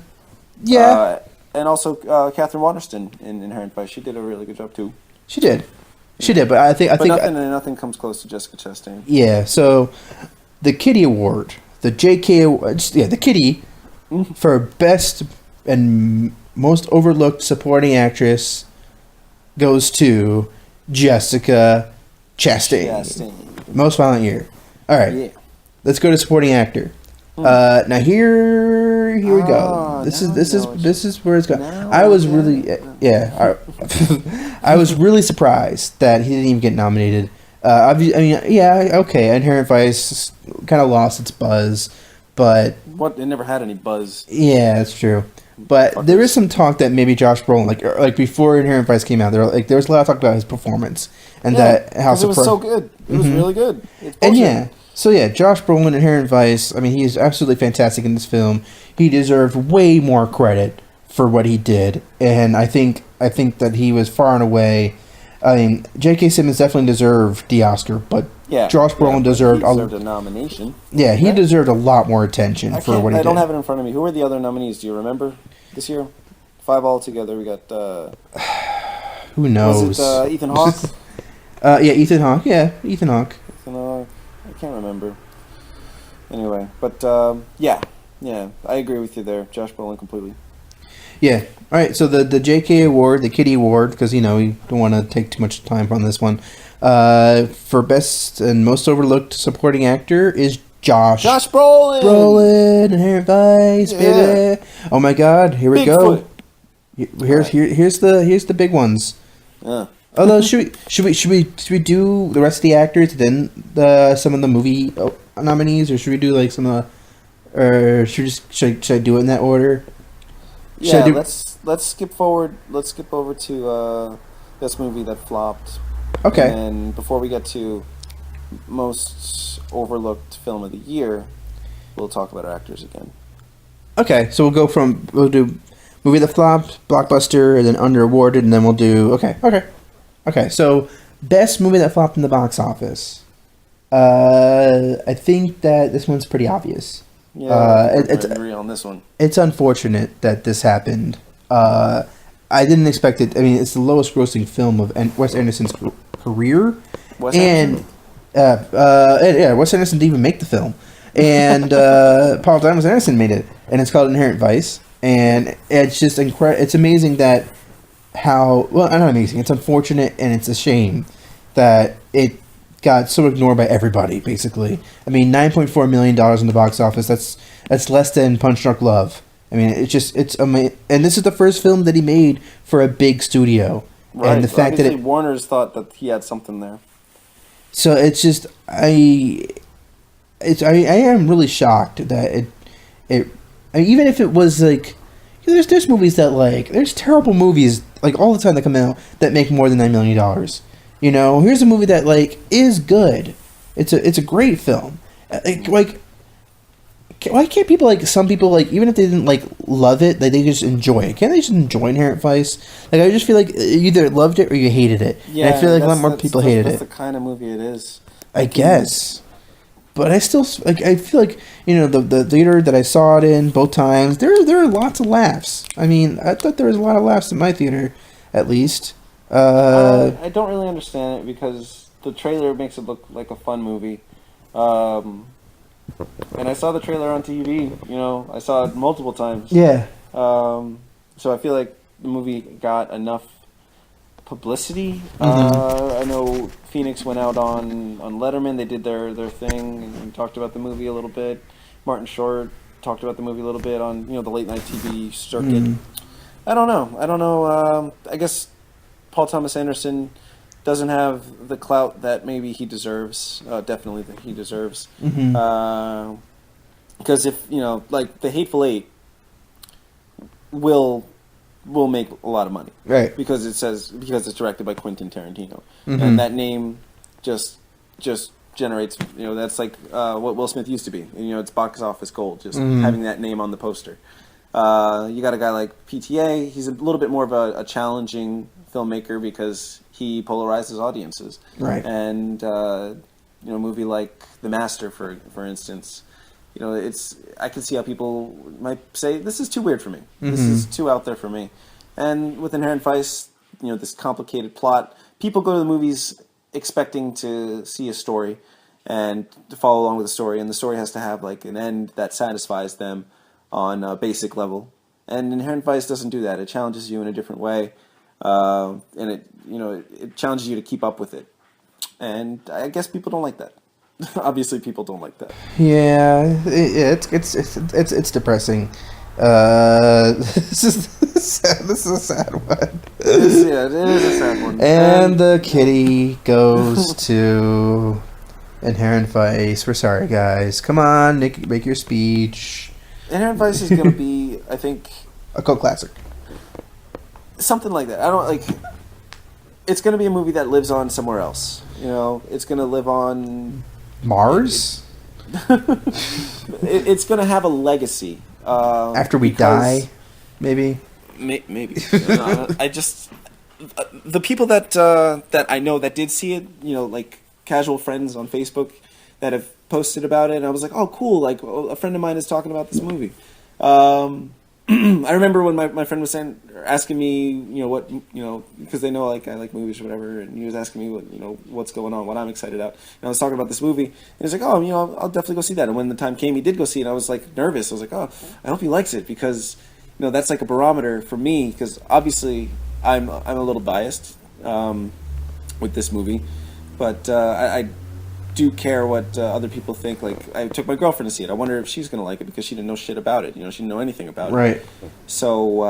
[SPEAKER 2] Yeah.
[SPEAKER 1] And also Catherine Waterston in Inherent Vice. She did a really good job too.
[SPEAKER 2] She did. She did, but I think
[SPEAKER 1] nothing comes close to Jessica Chastain.
[SPEAKER 2] Yeah, so the Kitty Award, the JK, the Kitty for best and most overlooked supporting actress goes to Jessica Chastain. Most Violent Year. All right, let's go to supporting actor. Now here we go. This is where it's going. I was really I was really surprised that he didn't even get nominated. Inherent Vice kind of lost its buzz, but
[SPEAKER 1] it never had any buzz.
[SPEAKER 2] Yeah, that's true. But there is some talk that maybe Josh Brolin, like before Inherent Vice came out, there was a lot of talk about his performance and that how
[SPEAKER 1] it was so good. It was really good.
[SPEAKER 2] So Josh Brolin, Inherent Vice. I mean, he is absolutely fantastic in this film. He deserved way more credit for what he did, and I think that he was far and away. I mean, J.K. Simmons definitely deserved the Oscar, but Josh Brolin deserved
[SPEAKER 1] a nomination.
[SPEAKER 2] Yeah, he deserved a lot more attention for what he did.
[SPEAKER 1] I don't have it in front of me. Who were the other nominees? Do you remember this year? 5 altogether. We got.
[SPEAKER 2] Who knows?
[SPEAKER 1] Was it Ethan Hawke?
[SPEAKER 2] Ethan Hawke. Yeah, Ethan Hawke.
[SPEAKER 1] I can't remember. Anyway, but Yeah, I agree with you there, Josh Brolin, completely.
[SPEAKER 2] Yeah. All right. So the JK Award, the Kitty Award, because you know we don't want to take too much time on this one. For best and most overlooked supporting actor is
[SPEAKER 1] Josh Brolin.
[SPEAKER 2] Brolin, Inherent Vice,
[SPEAKER 1] Yeah.
[SPEAKER 2] baby. Oh my God! Here we go.
[SPEAKER 1] Bigfoot.
[SPEAKER 2] Here's the big ones.
[SPEAKER 1] Yeah.
[SPEAKER 2] Although should we do the rest of the actors, then some of the movie nominees, or should we do like some of the, or should I do it in that order?
[SPEAKER 1] Yeah, let's skip forward. Let's skip over to this movie that flopped.
[SPEAKER 2] Okay.
[SPEAKER 1] And before we get to most overlooked film of the year, we'll talk about our actors again.
[SPEAKER 2] Okay, so we'll do movie that flopped, blockbuster, and then under awarded, and then we'll do okay. So best movie that flopped in the box office. I think that this one's pretty obvious.
[SPEAKER 1] Yeah, I agree on this one.
[SPEAKER 2] It's unfortunate that this happened. I didn't expect it. I mean, it's the lowest grossing film of Wes Anderson's career.
[SPEAKER 1] Wes Anderson?
[SPEAKER 2] Wes Anderson didn't even make the film. And Paul Thomas Anderson made it. And it's called Inherent Vice. And it's just incredible. It's amazing that not amazing. It's unfortunate and it's a shame that it got so ignored by everybody, basically. I mean, $9.4 million in the box office. That's less than Punch Drunk Love. I mean, it's amazing. And this is the first film that he made for a big studio.
[SPEAKER 1] Right.
[SPEAKER 2] And the fact that
[SPEAKER 1] Warner's thought that he had something there.
[SPEAKER 2] So it's just I am really shocked that even if it was like there's movies that there's terrible movies all the time that come out that make more than $9 million. You know, here's a movie that is good. It's a great film. Why can't people some people even if they didn't love it, they just enjoy it? Can't they just enjoy Inherent Vice? I just feel like you either loved it or you hated it.
[SPEAKER 1] Yeah,
[SPEAKER 2] and I feel like a lot more people hated it.
[SPEAKER 1] That's the kind of movie it is.
[SPEAKER 2] I guess. But I still I feel like the theater that I saw it in both times there are lots of laughs. I mean, I thought there was a lot of laughs in my theater, at least.
[SPEAKER 1] I don't really understand it because the trailer makes it look like a fun movie. And I saw the trailer on TV. I saw it multiple times.
[SPEAKER 2] Yeah.
[SPEAKER 1] So I feel like the movie got enough publicity.
[SPEAKER 2] Mm-hmm.
[SPEAKER 1] I know Phoenix went out on Letterman. They did their thing and talked about the movie a little bit. Martin Short talked about the movie a little bit on the late night TV circuit.
[SPEAKER 2] Mm-hmm.
[SPEAKER 1] I don't know. I guess Paul Thomas Anderson doesn't have the clout that maybe he deserves. Definitely that he deserves.
[SPEAKER 2] Mm-hmm.
[SPEAKER 1] Because if The Hateful Eight will make a lot of money,
[SPEAKER 2] Right?
[SPEAKER 1] Because it's directed by Quentin Tarantino,
[SPEAKER 2] Mm-hmm.
[SPEAKER 1] and that name just generates. That's what Will Smith used to be. It's box office gold. Just
[SPEAKER 2] Mm-hmm.
[SPEAKER 1] having that name on the poster. You got a guy like PTA. He's a little bit more of a challenging filmmaker because he polarizes audiences.
[SPEAKER 2] Right.
[SPEAKER 1] And a movie like The Master, for instance, I can see how people might say this is too weird for me.
[SPEAKER 2] Mm-hmm.
[SPEAKER 1] This is too out there for me. And with Inherent Vice, this complicated plot, people go to the movies expecting to see a story and to follow along with the story, and the story has to have an end that satisfies them on a basic level. And Inherent Vice doesn't do that. It challenges you in a different way, and it challenges you to keep up with it. And I guess people don't like that. Obviously, people don't like that.
[SPEAKER 2] Yeah, it's depressing. This is sad. This is a sad one.
[SPEAKER 1] It is a sad one.
[SPEAKER 2] And the kitty goes to Inherent Vice. We're sorry, guys. Come on, Nick, make your speech.
[SPEAKER 1] Inherent Vice is going to be, I think,
[SPEAKER 2] A cult classic.
[SPEAKER 1] something like that. It's going to be a movie that lives on somewhere else. It's going to live on
[SPEAKER 2] Mars?
[SPEAKER 1] It's going to have a legacy.
[SPEAKER 2] After we die, maybe?
[SPEAKER 1] Maybe. I just the people that I know that did see it, casual friends on Facebook that have posted about it, and I was like, oh, cool, a friend of mine is talking about this movie. I remember when my friend was asking me, what, because they know like I like movies or whatever, and he was asking me what's going on, what I'm excited about, and I was talking about this movie, and he was like, oh, I'll definitely go see that. And when the time came, he did go see it. I was like nervous. I was like, oh, I hope he likes it, because that's like a barometer for me, because obviously I'm a little biased with this movie, but I do care what other people think. Like, I took my girlfriend to see it. I wonder if she's gonna like it, because she didn't know shit about it. She didn't know anything about it.
[SPEAKER 2] Right.
[SPEAKER 1] So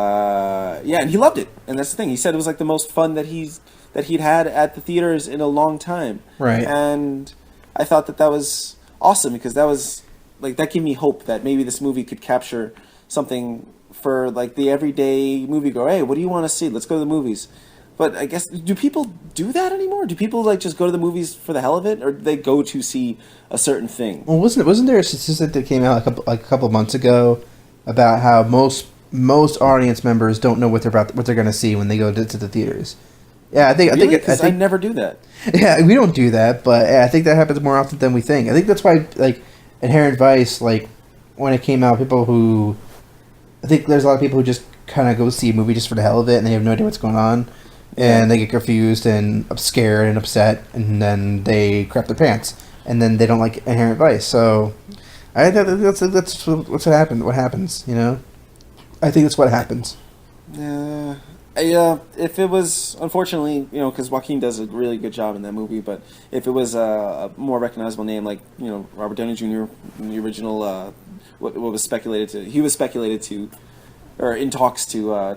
[SPEAKER 1] yeah, and he loved it. And that's the thing. He said it was like the most fun that he'd had at the theaters in a long time.
[SPEAKER 2] Right.
[SPEAKER 1] And I thought that was awesome, because that was like, that gave me hope that maybe this movie could capture something for like the everyday moviegoer. Hey, what do you want to see? Let's go to the movies. But I guess, do people do that anymore? Do people like just go to the movies for the hell of it, or do they go to see a certain thing?
[SPEAKER 2] Well, wasn't there a statistic that came out a couple of months ago about how most audience members don't know what they're going to see when they go to the theaters? Yeah, I think
[SPEAKER 1] I never do that.
[SPEAKER 2] Yeah, we don't do that, but I think that happens more often than we think. I think that's why, like, Inherent Vice, like, when it came out, I think there's a lot of people who just kind of go see a movie just for the hell of it, and they have no idea what's going on. And they get confused and scared and upset, and then they crap their pants, and then they don't like Inherent Vice. So, I think that's what happens. I think that's what happens.
[SPEAKER 1] Yeah, if it was, unfortunately, because Joaquin does a really good job in that movie, but if it was a more recognizable name, like Robert Downey Jr. in the original, what was speculated to. Or in talks to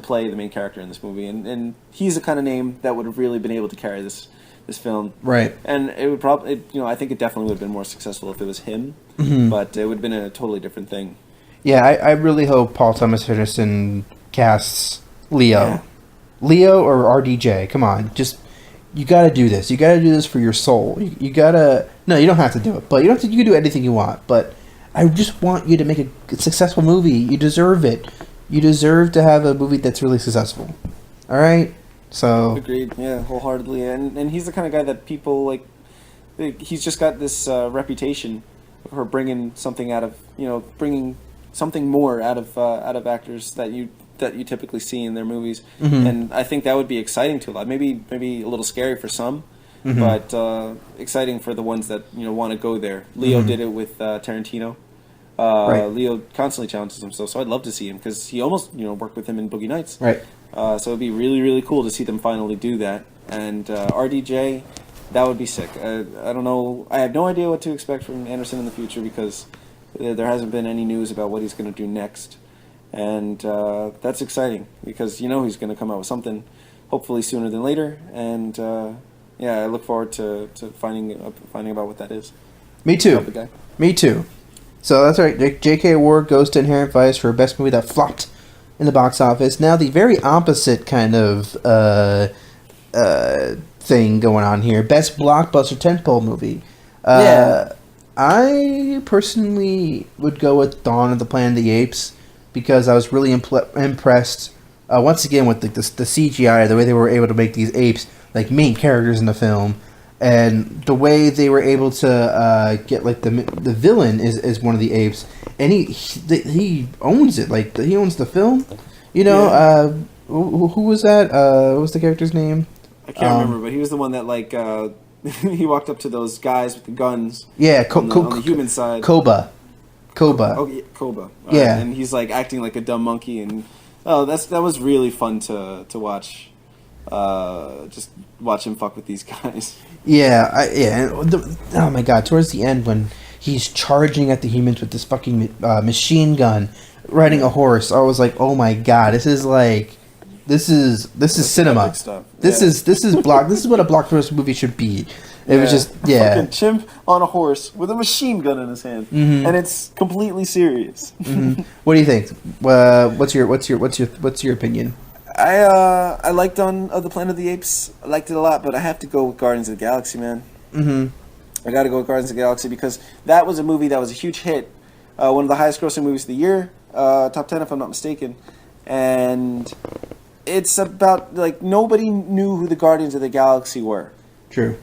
[SPEAKER 1] play the main character in this movie, and he's the kind of name that would have really been able to carry this film,
[SPEAKER 2] right?
[SPEAKER 1] And it would probably, I think it definitely would have been more successful if it was him, but it would have been a totally different thing.
[SPEAKER 2] Yeah, I really hope Paul Thomas Anderson casts Leo, or RDJ. Come on, you got to do this. You got to do this for your soul. You gotta. No, you don't have to do it, but you don't. You can do anything you want, but I just want you to make a successful movie. You deserve it. You deserve to have a movie that's really successful. All right? So
[SPEAKER 1] agreed. Yeah, wholeheartedly. And he's the kind of guy that people like. He's just got this reputation for bringing something out of bringing something more out of actors that you typically see in their movies. Mm-hmm. And I think that would be exciting to a lot. Maybe a little scary for some. Mm-hmm. But exciting for the ones that want to go there. Leo did it with Tarantino. Right. Leo constantly challenges himself, so I'd love to see him, because he almost worked with him in Boogie Nights.
[SPEAKER 2] Right.
[SPEAKER 1] So it'd be really, really cool to see them finally do that. And RDJ, that would be sick. I don't know. I have no idea what to expect from Anderson in the future, because there hasn't been any news about what he's going to do next. And that's exciting, because he's going to come out with something, hopefully sooner than later. And yeah, I look forward to finding about what that is.
[SPEAKER 2] Me too. Me too. So that's right. J.K. Award goes to Inherent Vice for best movie that flopped in the box office. Now the very opposite kind of thing going on here. Best blockbuster tentpole movie. I personally would go with Dawn of the Planet of the Apes, because I was really impressed once again with the CGI, the way they were able to make these apes like main characters in the film. And the way they were able to get like the villain is one of the apes, and he owns it. Like, he owns the film. Who was that? What was the character's name?
[SPEAKER 1] I can't remember, but he was the one that like he walked up to those guys with the guns.
[SPEAKER 2] Yeah,
[SPEAKER 1] on the human side.
[SPEAKER 2] Koba.
[SPEAKER 1] Oh, yeah, Koba.
[SPEAKER 2] Yeah,
[SPEAKER 1] and he's like acting like a dumb monkey, and that was really fun to watch. Just watch him fuck with these guys.
[SPEAKER 2] Yeah, oh my god! Towards the end, when he's charging at the humans with this fucking machine gun, riding a horse, I was like, oh my god, this is cinema.
[SPEAKER 1] Stuff.
[SPEAKER 2] This is This is what a blockbuster movie should be. It was just
[SPEAKER 1] fucking chimp on a horse with a machine gun in his hand, and it's completely serious.
[SPEAKER 2] What do you think? What's your opinion?
[SPEAKER 1] I liked Dawn of the Planet of the Apes. I liked it a lot, but I have to go with Guardians of the Galaxy, man. I got to go with Guardians of the Galaxy, because that was a movie that was a huge hit. One of the highest grossing movies of the year, top 10 if I'm not mistaken. And it's about, like, nobody knew who the Guardians of the Galaxy were.
[SPEAKER 2] True.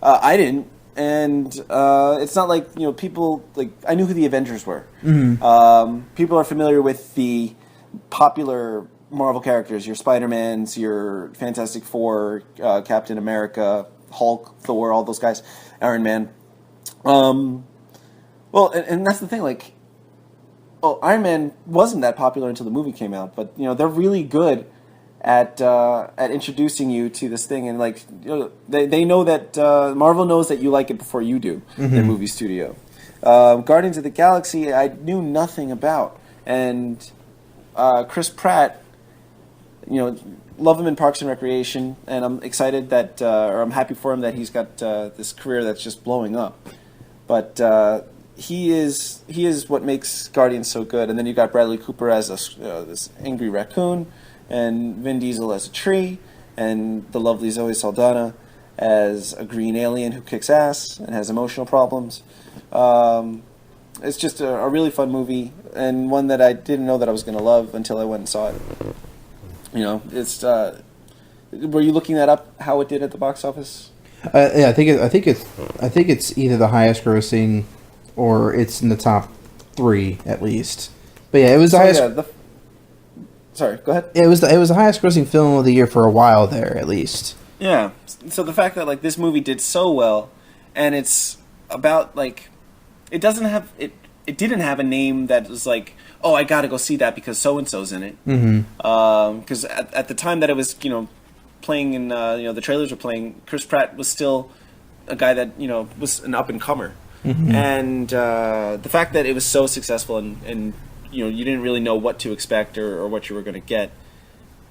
[SPEAKER 1] I didn't. and it's not like people like I knew who the Avengers were. People are familiar with the popular Marvel characters, your Spider-Mans, your Fantastic Four, Captain America, Hulk, Thor, all those guys, Iron Man. Well, and that's the thing, like, Iron Man wasn't that popular until the movie came out, but they're really good at introducing you to this thing, and like they know that Marvel knows that you like it before you do. Their movie studio. Guardians of the Galaxy, I knew nothing about, and Chris Pratt, love him in Parks and Recreation, and I'm excited that, or I'm happy for him that he's got this career that's just blowing up. But he is what makes Guardians so good. And then you got Bradley Cooper as this angry raccoon, and Vin Diesel as a tree, and the lovely Zoe Saldana as a green alien who kicks ass and has emotional problems. It's just a really fun movie, and one that I didn't know that I was going to love until I went and saw it. It's. Were you looking that up? How it did at the box office?
[SPEAKER 2] Yeah, I think it's either the highest grossing, or it's in the top 3 at least. But yeah, it was the highest. Yeah,
[SPEAKER 1] sorry, go ahead.
[SPEAKER 2] It was the highest grossing film of the year for a while there, at least.
[SPEAKER 1] Yeah. So the fact that like this movie did so well, and it's about like, it doesn't have it. It didn't have a name that was like, oh, I got to go see that because so and so's in it. Because at the time that it was playing in the trailers were playing, Chris Pratt was still a guy that was an up and comer, and the fact that it was so successful and you didn't really know what to expect or what you were going to get.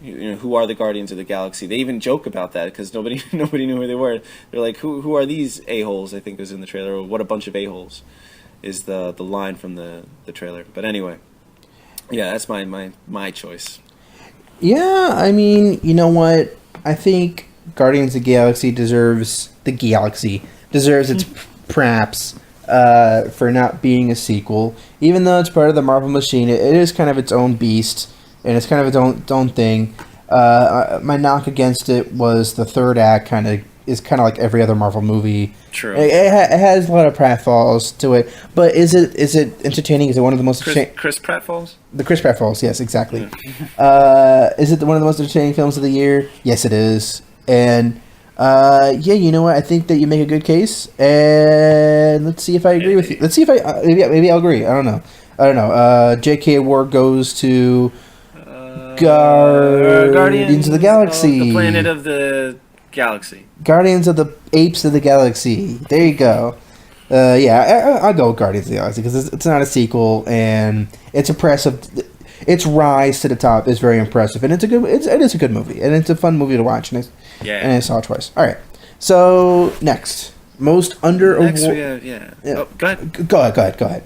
[SPEAKER 1] Who are the Guardians of the Galaxy? They even joke about that because nobody knew who they were. They're like, who are these a-holes? I think was in the trailer. Or what a bunch of a-holes is the line from the trailer. But anyway, yeah, that's my choice.
[SPEAKER 2] Yeah, I mean, you know what? I think Guardians of the Galaxy deserves its props for not being a sequel. Even though it's part of the Marvel machine, it is kind of its own beast, and it's kind of its own thing. My knock against it was the third act is kind of like every other Marvel movie.
[SPEAKER 1] True.
[SPEAKER 2] It has a lot of pratfalls to it, but is it entertaining? Is it one of the most
[SPEAKER 1] Chris Pratfalls?
[SPEAKER 2] The Chris Pratfalls, yes, exactly. Is it one of the most entertaining films of the year? Yes, it is. And yeah, you know what? I think that you make a good case, and let's see if I agree with you. Let's see if maybe I'll agree. I don't know. J.K. Award goes to Guardians of the Galaxy,
[SPEAKER 1] the Planet of the Galaxy.
[SPEAKER 2] Guardians of the Apes of the Galaxy. There you go. Yeah, I'll go with Guardians of the Galaxy because it's not a sequel, and it's impressive. Its rise to the top is very impressive, and it is a good movie, and it's a fun movie to watch, and I saw it twice. All right, so next, most under
[SPEAKER 1] next we have yeah. Oh, go ahead.
[SPEAKER 2] Go ahead.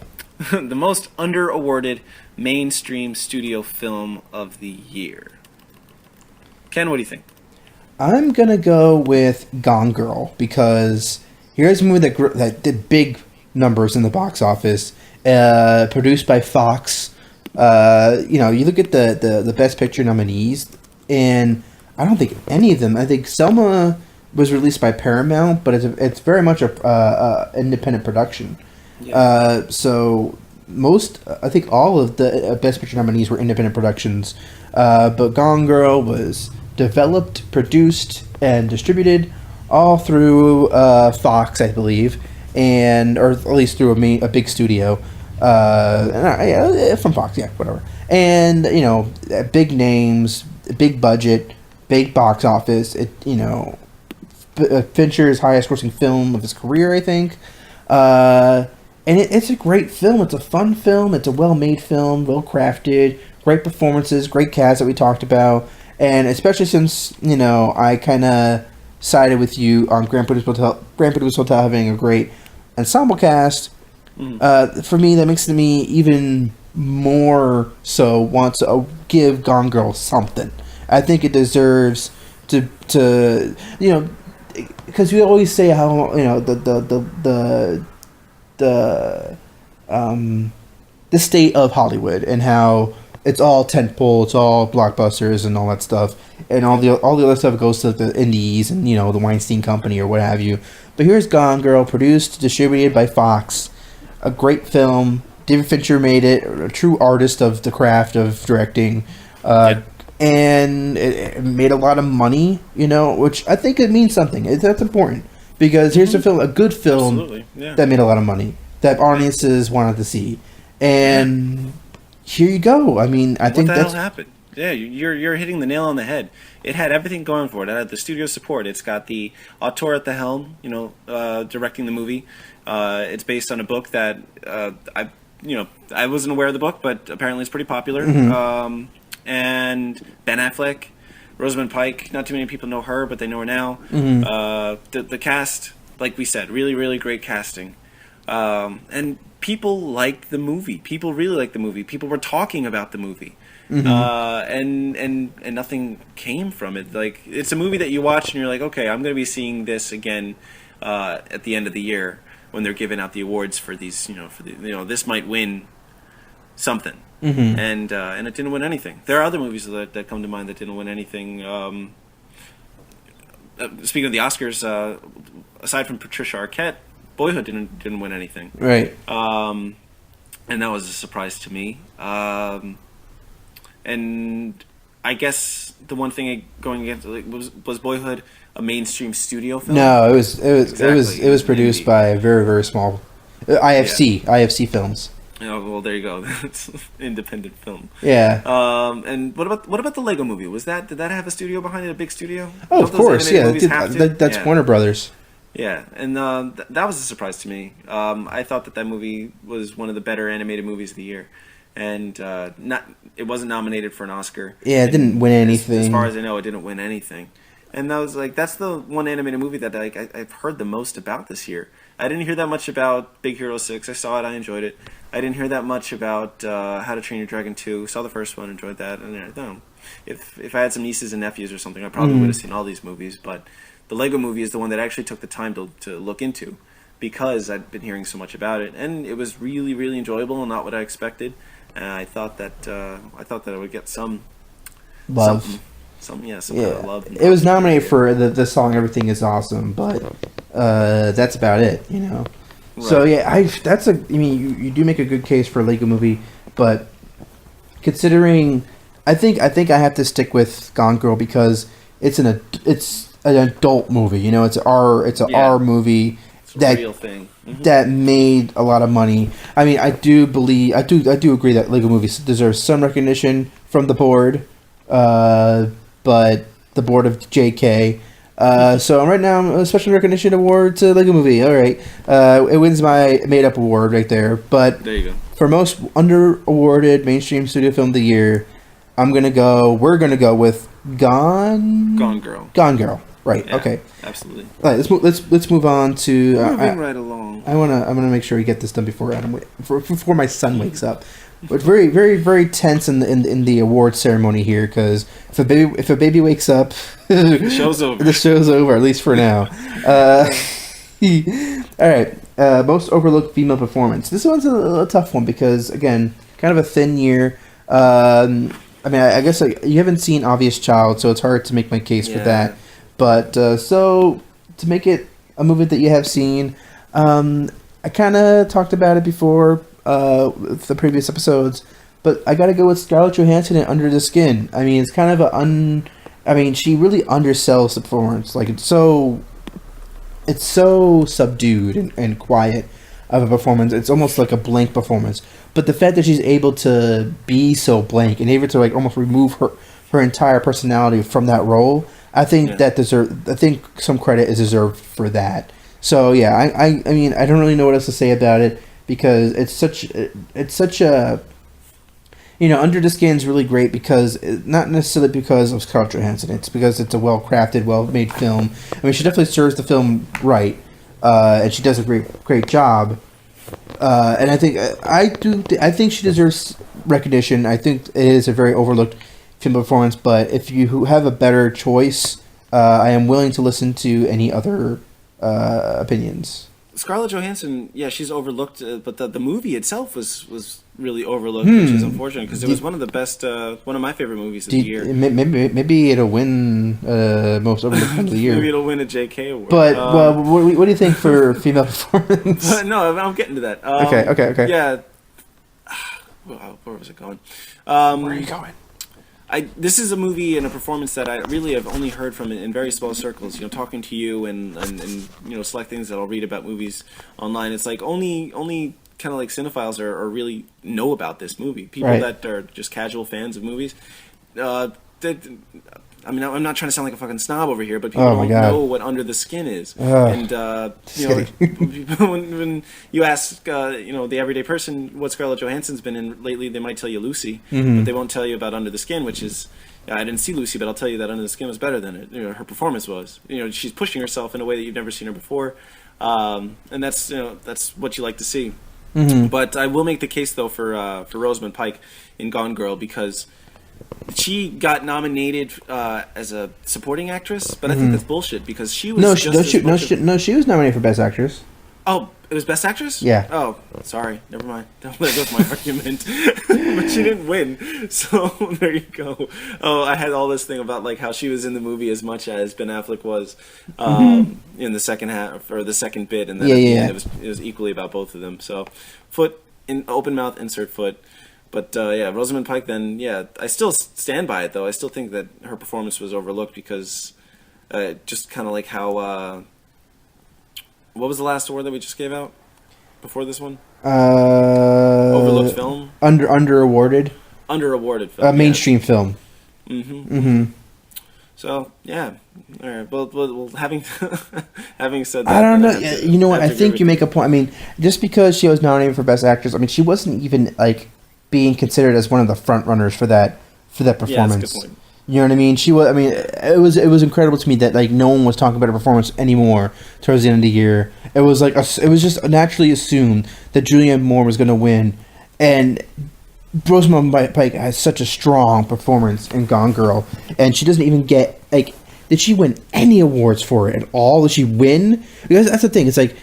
[SPEAKER 1] The most under-awarded mainstream studio film of the year. Ken, what do you think?
[SPEAKER 2] I'm gonna go with Gone Girl because here's a movie that did big numbers in the box office, produced by Fox. You look at the Best Picture nominees, and I don't think any of them. I think Selma was released by Paramount, but it's very much a independent production. Yeah. So I think all of the Best Picture nominees were independent productions, but Gone Girl was developed, produced, and distributed all through Fox, I believe, or at least through a big studio. From Fox, yeah, whatever. And big names, big budget, big box office. Fincher's highest-grossing film of his career, I think. And it's a great film. It's a fun film. It's a well-made film, well-crafted, great performances, great cast that we talked about. And especially since, I kind of sided with you on Grand Budapest Hotel having a great ensemble cast, for me, that makes me even more so want to give Gone Girl something. I think it deserves to because we always say how, the state of Hollywood and how it's all tentpole, it's all blockbusters and all that stuff, and all the other stuff goes to the indies and the Weinstein Company or what have you. But here's Gone Girl, produced, distributed by Fox, a great film. David Fincher made it, a true artist of the craft of directing, and it made a lot of money. Which I think it means something. That's important because here's a good film that made a lot of money that audiences wanted to see, and here you go. I mean, I think
[SPEAKER 3] what the hell happened? Yeah, you're hitting the nail on the head. It had everything going for it. It had the studio support. It's got the auteur at the helm, directing the movie. It's based on a book that I wasn't aware of the book, but apparently it's pretty popular.
[SPEAKER 2] Mm-hmm.
[SPEAKER 3] And Ben Affleck, Rosamund Pike. Not too many people know her, but they know her now.
[SPEAKER 2] Mm-hmm.
[SPEAKER 3] The cast, like we said, really, really great casting. And people liked the movie. People really liked the movie. People were talking about the movie. Mm-hmm. And nothing came from it. Like, it's a movie that you watch and you're like, okay, I'm going to be seeing this again at the end of the year when they're giving out the awards for these, this might win something.
[SPEAKER 2] Mm-hmm.
[SPEAKER 3] And it didn't win anything. There are other movies that come to mind that didn't win anything. Speaking of the Oscars, aside from Patricia Arquette, Boyhood didn't win anything.
[SPEAKER 2] Right.
[SPEAKER 3] And that was a surprise to me. And I guess the one thing going against was Boyhood a mainstream studio film?
[SPEAKER 2] No, it was produced by a very, very small IFC Films.
[SPEAKER 3] Oh, well, there you go. That's independent film.
[SPEAKER 2] Yeah.
[SPEAKER 3] And what about the Lego Movie? Did that have a studio behind it? A big studio?
[SPEAKER 2] Oh, of course. Yeah, that's Warner Brothers.
[SPEAKER 3] Yeah, and that was a surprise to me. I thought that movie was one of the better animated movies of the year, and it wasn't nominated for an Oscar.
[SPEAKER 2] Yeah, it didn't win anything.
[SPEAKER 3] As far as I know, it didn't win anything. And that's the one animated movie that I've heard the most about this year. I didn't hear that much about Big Hero 6. I saw it, I enjoyed it. I didn't hear that much about How to Train Your Dragon 2. Saw the first one, enjoyed that. And if I had some nieces and nephews or something, I probably would have seen all these movies. But the Lego Movie is the one that I actually took the time to look into because I'd been hearing so much about it, and it was really, really enjoyable and not what I expected. And I thought that I would get some
[SPEAKER 2] love.
[SPEAKER 3] Some kind of love.
[SPEAKER 2] It was nominated for the song "Everything Is Awesome," but that's about it, Right. So yeah, you do make a good case for a Lego Movie, but considering, I think I have to stick with Gone Girl because it's an adult movie, it's an R movie.
[SPEAKER 3] It's a real thing. Mm-hmm.
[SPEAKER 2] That made a lot of money. I mean, I do agree that Lego Movies deserves some recognition from the board, but the board of JK. So right now, I'm a special recognition award to Lego Movie. All right, it wins my made-up award right there. But
[SPEAKER 3] there you go.
[SPEAKER 2] For most under-awarded mainstream studio film of the year, we're gonna go with Gone
[SPEAKER 3] Girl.
[SPEAKER 2] Gone Girl. Right.
[SPEAKER 3] Yeah,
[SPEAKER 2] okay.
[SPEAKER 3] Absolutely.
[SPEAKER 2] All right. Let's move on to.
[SPEAKER 3] Moving right along.
[SPEAKER 2] I'm gonna make sure we get this done before my son wakes up. But very, very, very tense in the award ceremony here because if a baby wakes up,
[SPEAKER 3] the show's over.
[SPEAKER 2] The show's over, at least for now. All right. Most overlooked female performance. This one's a tough one because again, kind of a thin year. I guess you haven't seen Obvious Child, so it's hard to make my case for that. But so to make it a movie that you have seen, I kind of talked about it before with the previous episodes, but I got to go with Scarlett Johansson in Under the Skin. I mean, it's kind of she really undersells the performance. Like it's so subdued and quiet of a performance. It's almost like a blank performance. But the fact that she's able to be so blank and able to like almost remove her entire personality from that role. I think I think some credit is deserved for that. So yeah, I mean I don't really know what else to say about it because it's such a Under the Skin is really great because not necessarily because of Scarlett Johansson. It's because it's a well-crafted, well-made film. I mean, she definitely serves the film right, and she does a great job. And I think she deserves recognition. I think it is a very overlooked film performance, but if you have a better choice, I am willing to listen to any other opinions.
[SPEAKER 3] Scarlett Johansson, yeah, she's overlooked, but the movie itself was really overlooked, which is unfortunate because it was one of the best, one of my favorite movies of the year.
[SPEAKER 2] Maybe it'll win most overlooked film of the year.
[SPEAKER 3] Maybe it'll win a JK award.
[SPEAKER 2] But what do you think for female performance?
[SPEAKER 3] No, I'm getting to that.
[SPEAKER 2] Okay.
[SPEAKER 3] Yeah. Where was it going?
[SPEAKER 2] Where are you going?
[SPEAKER 3] This is a movie and a performance that I really have only heard from in very small circles. You know, talking to you and you know, select things that I'll read about movies online. It's like only kind of like cinephiles are really know about this movie. People that are just casual fans of movies. I mean, I'm not trying to sound like a fucking snob over here, but people don't know what Under the Skin is. And, you know, when you ask, you know, the everyday person what Scarlett Johansson's been in lately, they might tell you Lucy, but they won't tell you about Under the Skin, which is, I didn't see Lucy, but I'll tell you that Under the Skin was better than it. You know, her performance was. You know, she's pushing herself in a way that you've never seen her before. And that's, you know, that's what you like to see. But I will make the case, though, for Rosamund Pike in Gone Girl, because she got nominated as a supporting actress, but I think that's bullshit because she was
[SPEAKER 2] she was nominated for Best Actress.
[SPEAKER 3] Oh, it was Best Actress?
[SPEAKER 2] Yeah.
[SPEAKER 3] Oh, sorry. Never mind. That was my argument. But she didn't win, so there you go. Oh, I had all this thing about like how she was in the movie as much as Ben Affleck was in the second half or the second bit, and then at the end it was equally about both of them. So, foot in open mouth, insert foot. But yeah, Rosamund Pike. Then yeah, I still stand by it though. I still think that her performance was overlooked because just kind of like how. What was the last award that we just gave out before this one? Overlooked film.
[SPEAKER 2] Under awarded.
[SPEAKER 3] Under awarded film.
[SPEAKER 2] Mainstream film.
[SPEAKER 3] So yeah, all right. Well having said that,
[SPEAKER 2] I don't know. You know what? I think you make a point. I mean, just because she was nominated for Best Actress, I mean, she wasn't even like being considered as one of the front runners for that performance.
[SPEAKER 3] Yeah, that's a good point.
[SPEAKER 2] You know what I mean? She was. I mean, it was incredible to me that like no one was talking about her performance anymore towards the end of the year. It was like it was just naturally assumed that Julianne Moore was going to win, and Rosamund Pike has such a strong performance in Gone Girl, and she doesn't even get like. Did she win any awards for it at all? Did she win? Because that's the thing. It's like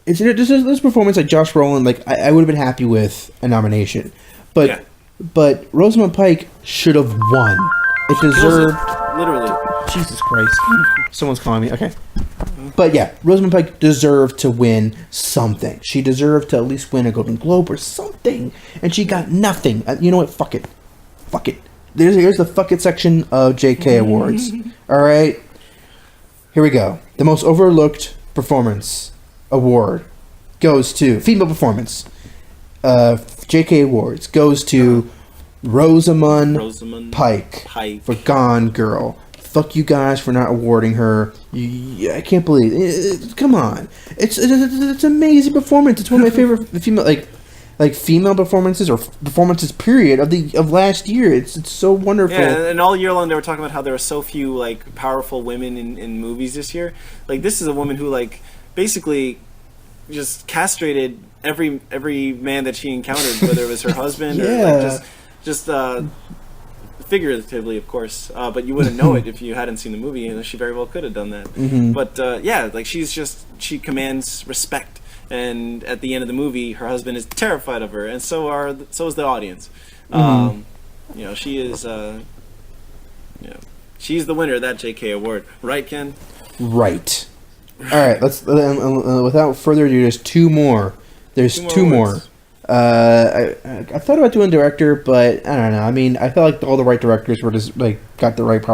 [SPEAKER 2] this performance like Josh Brolin. Like I would have been happy with a nomination, but Rosamund Pike should have won. It deserved...
[SPEAKER 3] Literally.
[SPEAKER 2] Jesus Christ. Someone's calling me. Okay. But yeah, Rosamund Pike deserved to win something. She deserved to at least win a Golden Globe or something. And she got nothing. You know what? Fuck it. Fuck it. Here's the fuck it section of JK Awards. Alright? Here we go. The most overlooked performance award goes to... Female performance. JK Awards goes to... Rosamund Pike for Gone Girl. Fuck you guys for not awarding her. I can't believe it. Come on, it's an amazing performance. It's one of my favorite female performances or performances period of last year. It's so wonderful.
[SPEAKER 3] Yeah, and all year long they were talking about how there were so few like powerful women in movies this year. Like this is a woman who like basically just castrated every man that she encountered, whether it was her husband or like just figuratively, of course, but you wouldn't know it if you hadn't seen the movie, and she very well could have done that. But yeah, like she commands respect, and at the end of the movie, her husband is terrified of her, and so is the audience. You know, she is, she's the winner of that JK award, right, Ken?
[SPEAKER 2] Right. All right. Let's without further ado, there's two more. There's two more. I thought about doing director, but I don't know. I mean, I felt like all the right directors were just like got the right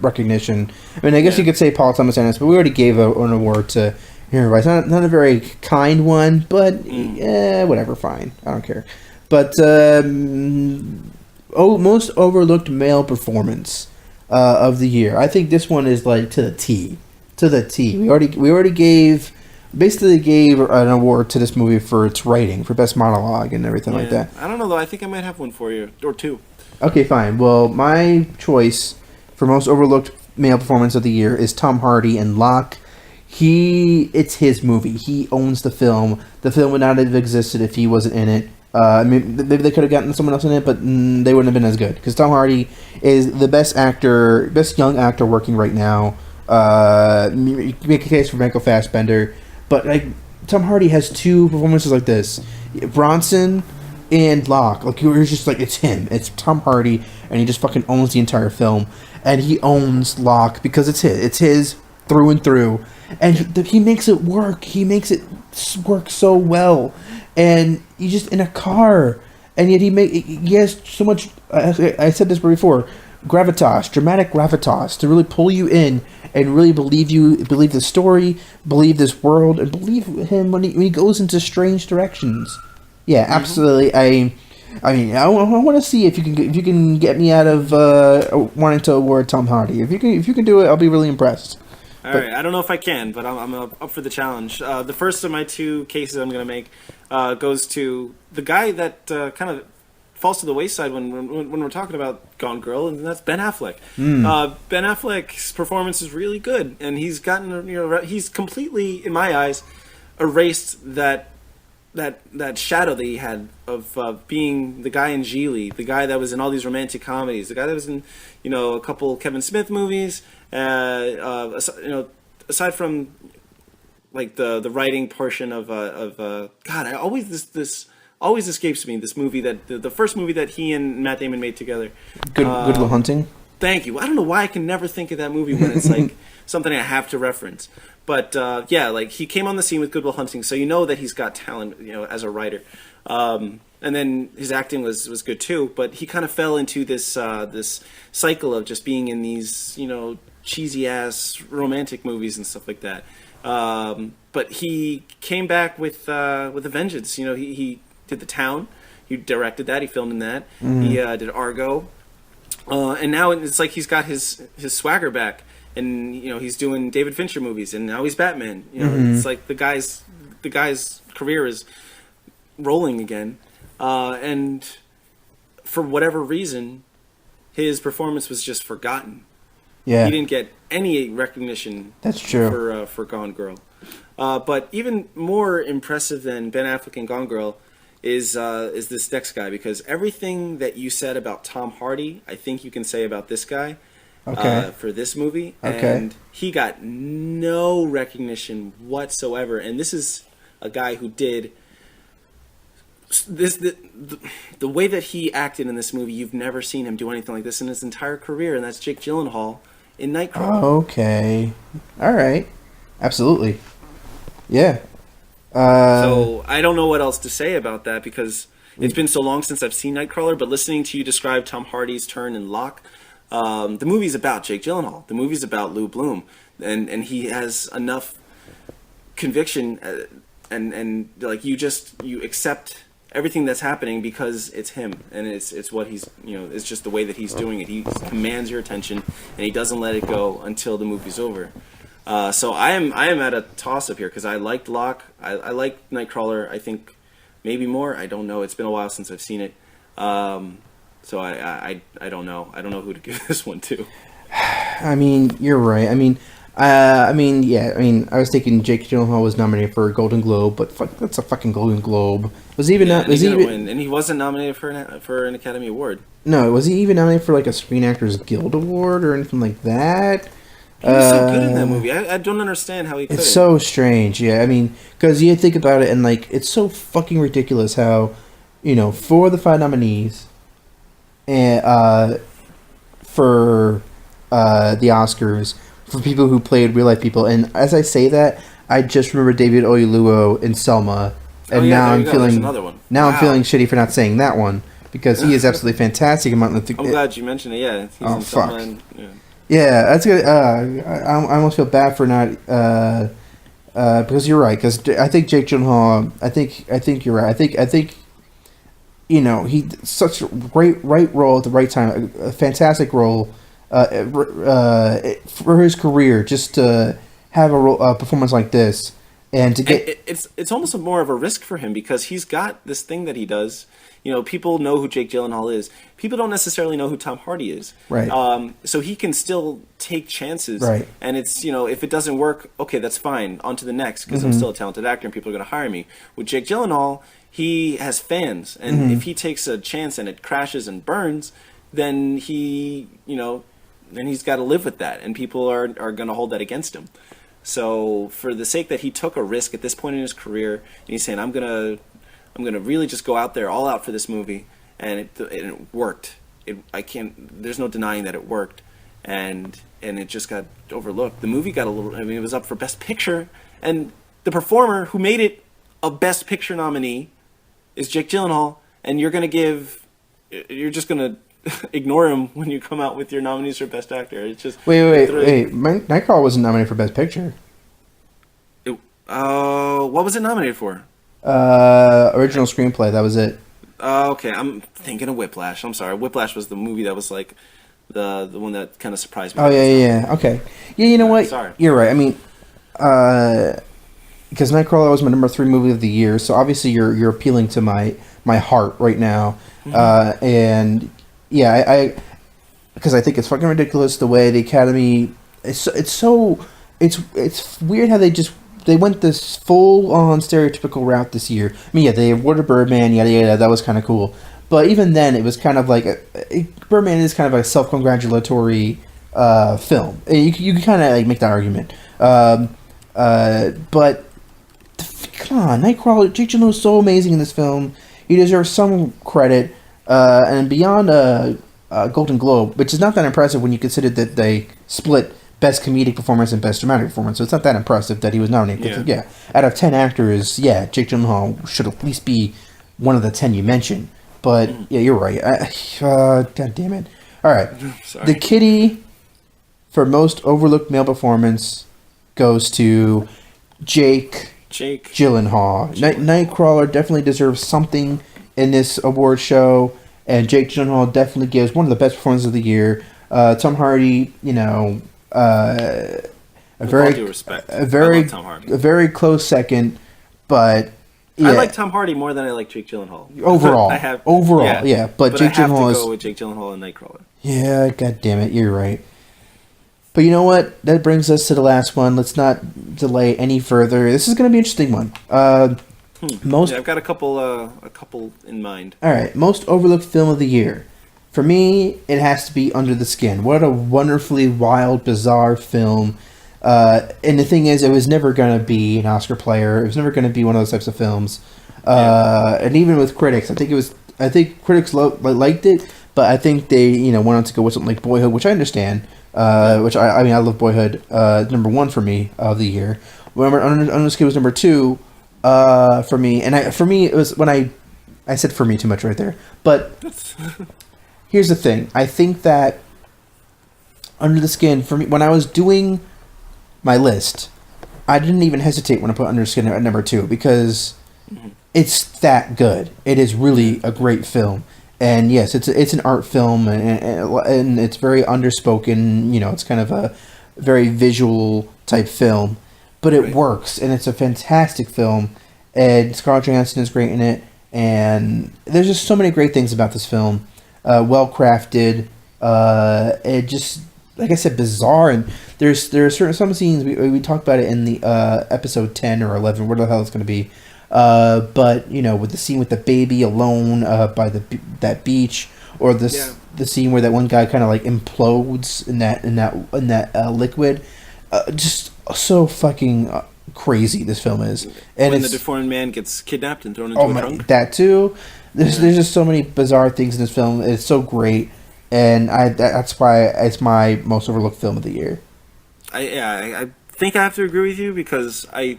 [SPEAKER 2] recognition. I mean, I guess you could say Paul Thomas Anderson, but we already gave an award to Henry Rice. Not a very kind one, but whatever, fine. I don't care. But most overlooked male performance of the year. I think this one is like to the T. To the T. We already gave an award to this movie for its writing, for best monologue and everything like that.
[SPEAKER 3] I don't know though. I think I might have one for you or two.
[SPEAKER 2] Okay, fine. Well, my choice for most overlooked male performance of the year is Tom Hardy in Locke. It's his movie. He owns the film. The film would not have existed if he wasn't in it. I mean, maybe they could have gotten someone else in it, but they wouldn't have been as good because Tom Hardy is the best young actor working right now. You make a case for Michael Fassbender. But like Tom Hardy has two performances like this, Bronson and Locke. Like you're just like it's him, it's Tom Hardy, and he just fucking owns the entire film, and he owns Locke because it's his through and through, and he makes it work. He makes it work so well, and you just in a car, and yet he has so much. I said this before, dramatic gravitas to really pull you in and really believe the story, believe this world, and believe him when he goes into strange directions. Yeah, absolutely. I mean, I want to see if you can get me out of wanting to award Tom Hardy. If you can do it, I'll be really impressed.
[SPEAKER 3] All right, I don't know if I can, but I'm up for the challenge. The first of my two cases I'm going to make goes to the guy that kind of falls to the wayside when we're talking about Gone Girl, and that's Ben Affleck. Ben Affleck's performance is really good, and he's gotten he's completely, in my eyes, erased that shadow that he had of being the guy in Geely, the guy that was in all these romantic comedies, the guy that was in a couple Kevin Smith movies. Aside from like the writing portion of God, I always this always escapes me, this movie that the first movie that he and Matt Damon made together.
[SPEAKER 2] Good Will Hunting.
[SPEAKER 3] Thank you. I don't know why I can never think of that movie when it's like something I have to reference. But yeah, like he came on the scene with Good Will Hunting, so you know that he's got talent, as a writer. And then his acting was good too. But he kind of fell into this this cycle of just being in these cheesy ass romantic movies and stuff like that. But he came back with a vengeance. He did The Town. He directed that. He filmed in that. He did Argo. And now it's like he's got his swagger back, and he's doing David Fincher movies, and now he's Batman. It's like the guy's career is rolling again, and for whatever reason, his performance was just forgotten.
[SPEAKER 2] Yeah,
[SPEAKER 3] he didn't get any recognition.
[SPEAKER 2] That's true
[SPEAKER 3] for Gone Girl. But even more impressive than Ben Affleck in Gone Girl is this next guy, because everything that you said about Tom Hardy, I think you can say about this guy. For this movie.
[SPEAKER 2] Okay.
[SPEAKER 3] And he got no recognition whatsoever. And this is a guy who did this. The way that he acted in this movie, you've never seen him do anything like this in his entire career, and that's Jake Gyllenhaal in Nightcrawler.
[SPEAKER 2] Okay. All right. Absolutely. Yeah.
[SPEAKER 3] So I don't know what else to say about that, because it's been so long since I've seen Nightcrawler, but listening to you describe Tom Hardy's turn in Locke, the movie's about Jake Gyllenhaal. The movie's about Lou Bloom, and he has enough conviction, and like you accept everything that's happening because it's him, and it's what he's it's just the way that he's doing it. He commands your attention, and he doesn't let it go until the movie's over. So I am at a toss up here, because I liked Locke. I liked Nightcrawler. I think maybe more. I don't know. It's been a while since I've seen it. So I don't know. I don't know who to give this one to.
[SPEAKER 2] I mean, you're right. I mean, yeah. I mean, I was thinking Jake Gyllenhaal was nominated for a Golden Globe, but that's a fucking Golden Globe. Was he even
[SPEAKER 3] and he wasn't nominated for an Academy Award.
[SPEAKER 2] No, was he even nominated for like a Screen Actors Guild Award or anything like that?
[SPEAKER 3] He was so good in that movie. I don't understand how he couldn't.
[SPEAKER 2] It's so strange. Yeah, I mean, because you think about it, and like, it's so fucking ridiculous how, for the 5 nominees, and for the Oscars, for people who played real life people, and as I say that, I just remember David Oyelowo in Selma, and now I'm feeling I'm feeling shitty for not saying that one, because he is absolutely fantastic.
[SPEAKER 3] I'm glad you mentioned it. Yeah, he's in
[SPEAKER 2] fuck.
[SPEAKER 3] Selma. And,
[SPEAKER 2] yeah, that's good. I almost feel bad for not because you're right. Because I think Jake Gyllenhaal. I think you're right. I think he did such a right role at the right time. A fantastic role for his career. Just to have a performance like this, and to get
[SPEAKER 3] it's almost more of a risk for him, because he's got this thing that he does. People know who Jake Gyllenhaal is. People don't necessarily know who Tom Hardy is.
[SPEAKER 2] Right.
[SPEAKER 3] So he can still take chances.
[SPEAKER 2] Right.
[SPEAKER 3] And it's, if it doesn't work, okay, that's fine. On to the next, because I'm still a talented actor and people are going to hire me. With Jake Gyllenhaal, he has fans. And if he takes a chance and it crashes and burns, then he's got to live with that. And people are going to hold that against him. So for the sake that he took a risk at this point in his career, and he's saying, I'm gonna really just go out there all out for this movie, and it worked. There's no denying that it worked, and it just got overlooked. The movie got it was up for Best Picture, and the performer who made it a Best Picture nominee is Jake Gyllenhaal, and you're just gonna ignore him when you come out with your nominees for Best Actor. It's just
[SPEAKER 2] wait. Nightcrawler wasn't nominated for Best Picture.
[SPEAKER 3] What was it nominated for?
[SPEAKER 2] Original screenplay. That was it.
[SPEAKER 3] Okay, I'm thinking of Whiplash. I'm sorry. Whiplash was the movie that was like the one that kind of surprised me.
[SPEAKER 2] Oh yeah. Okay. Yeah, you know what?
[SPEAKER 3] Sorry.
[SPEAKER 2] You're right. I mean, because Nightcrawler was my number 3 movie of the year, so obviously you're appealing to my heart right now, and yeah, I because I think it's fucking ridiculous the way the Academy. It's weird how they went this full on stereotypical route this year. I mean, yeah, they awarded Birdman, yada yada. That was kind of cool, but even then, it was kind of like Birdman is kind of a self-congratulatory film. You can kind of like make that argument, but come on, Nightcrawler. Jake Gyllenhaal is so amazing in this film. He deserves some credit, and beyond Golden Globe, which is not that impressive when you consider that they split Best Comedic Performance and Best Dramatic Performance. So it's not that impressive that he was nominated. Yeah, out of 10 actors, Jake Gyllenhaal should at least be one of the 10 you mentioned. But yeah, you're right. God damn it! All right, the kitty for most overlooked male performance goes to Jake Gyllenhaal. Nightcrawler definitely deserves something in this award show, and Jake Gyllenhaal definitely gives one of the best performances of the year. Tom Hardy, a very close second, but yeah.
[SPEAKER 3] I like Tom Hardy more than I like Jake Gyllenhaal.
[SPEAKER 2] Overall, but Jake Gyllenhaal
[SPEAKER 3] I have to go with Jake Gyllenhaal and Nightcrawler.
[SPEAKER 2] Yeah, god damn it, you're right. But you know what? That brings us to the last one. Let's not delay any further. This is going to be an interesting one.
[SPEAKER 3] I've got a couple in mind.
[SPEAKER 2] All right, most overlooked film of the year. For me, it has to be Under the Skin. What a wonderfully wild, bizarre film. And the thing is, it was never going to be an Oscar player. It was never going to be one of those types of films. And even with critics, I think critics liked it, but I think they went on to go with something like Boyhood, which I understand. Which I love Boyhood. Number 1 for me of the year. Remember, Under the Skin was number 2 for me, and for me it was when I said for me too much right there. But here's the thing: I think that Under the Skin for me, when I was doing my list, I didn't even hesitate when I put Under the Skin at number 2 because it's that good. It is really a great film. And yes, it's an art film, and it's very underspoken. It's kind of a very visual type film, but it works, and it's a fantastic film. And Scarlett Johansson is great in it, and there's just so many great things about this film. Well crafted, it just, like I said, bizarre. And there are some scenes we talked about it in the episode 10 or 11, where the hell it's going to be. But with the scene with the baby alone by that beach, or the scene where that one guy kind of like implodes in that liquid, just so fucking crazy this film is. And
[SPEAKER 3] when the deformed man gets kidnapped and thrown into a trunk,
[SPEAKER 2] that too. There's just so many bizarre things in this film. It's so great, and that's why it's my most overlooked film of the year.
[SPEAKER 3] I think I have to agree with you, because I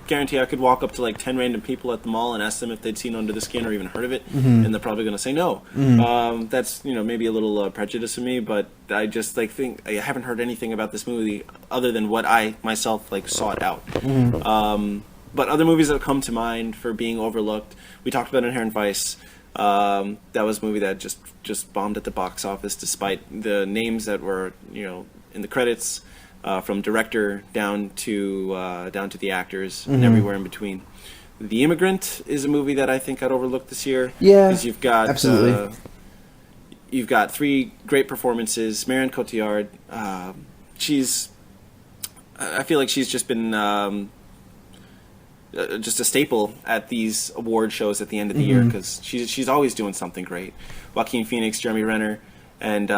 [SPEAKER 3] guarantee I could walk up to like 10 random people at the mall and ask them if they'd seen Under the Skin or even heard of it, and they're probably going to say no. That's maybe a little prejudice of me, but I just think I haven't heard anything about this movie other than what I myself sought out. But other movies that have come to mind for being overlooked, we talked about Inherent Vice. That was a movie that just bombed at the box office despite the names that were in the credits. From director down to the actors and everywhere in between. The Immigrant is a movie that I think got overlooked this year.
[SPEAKER 2] Yeah,
[SPEAKER 3] because you've got
[SPEAKER 2] absolutely.
[SPEAKER 3] You've got 3 great performances. Marion Cotillard, I feel like she's just been just a staple at these award shows at the end of the year, because she's always doing something great. Joaquin Phoenix, Jeremy Renner, and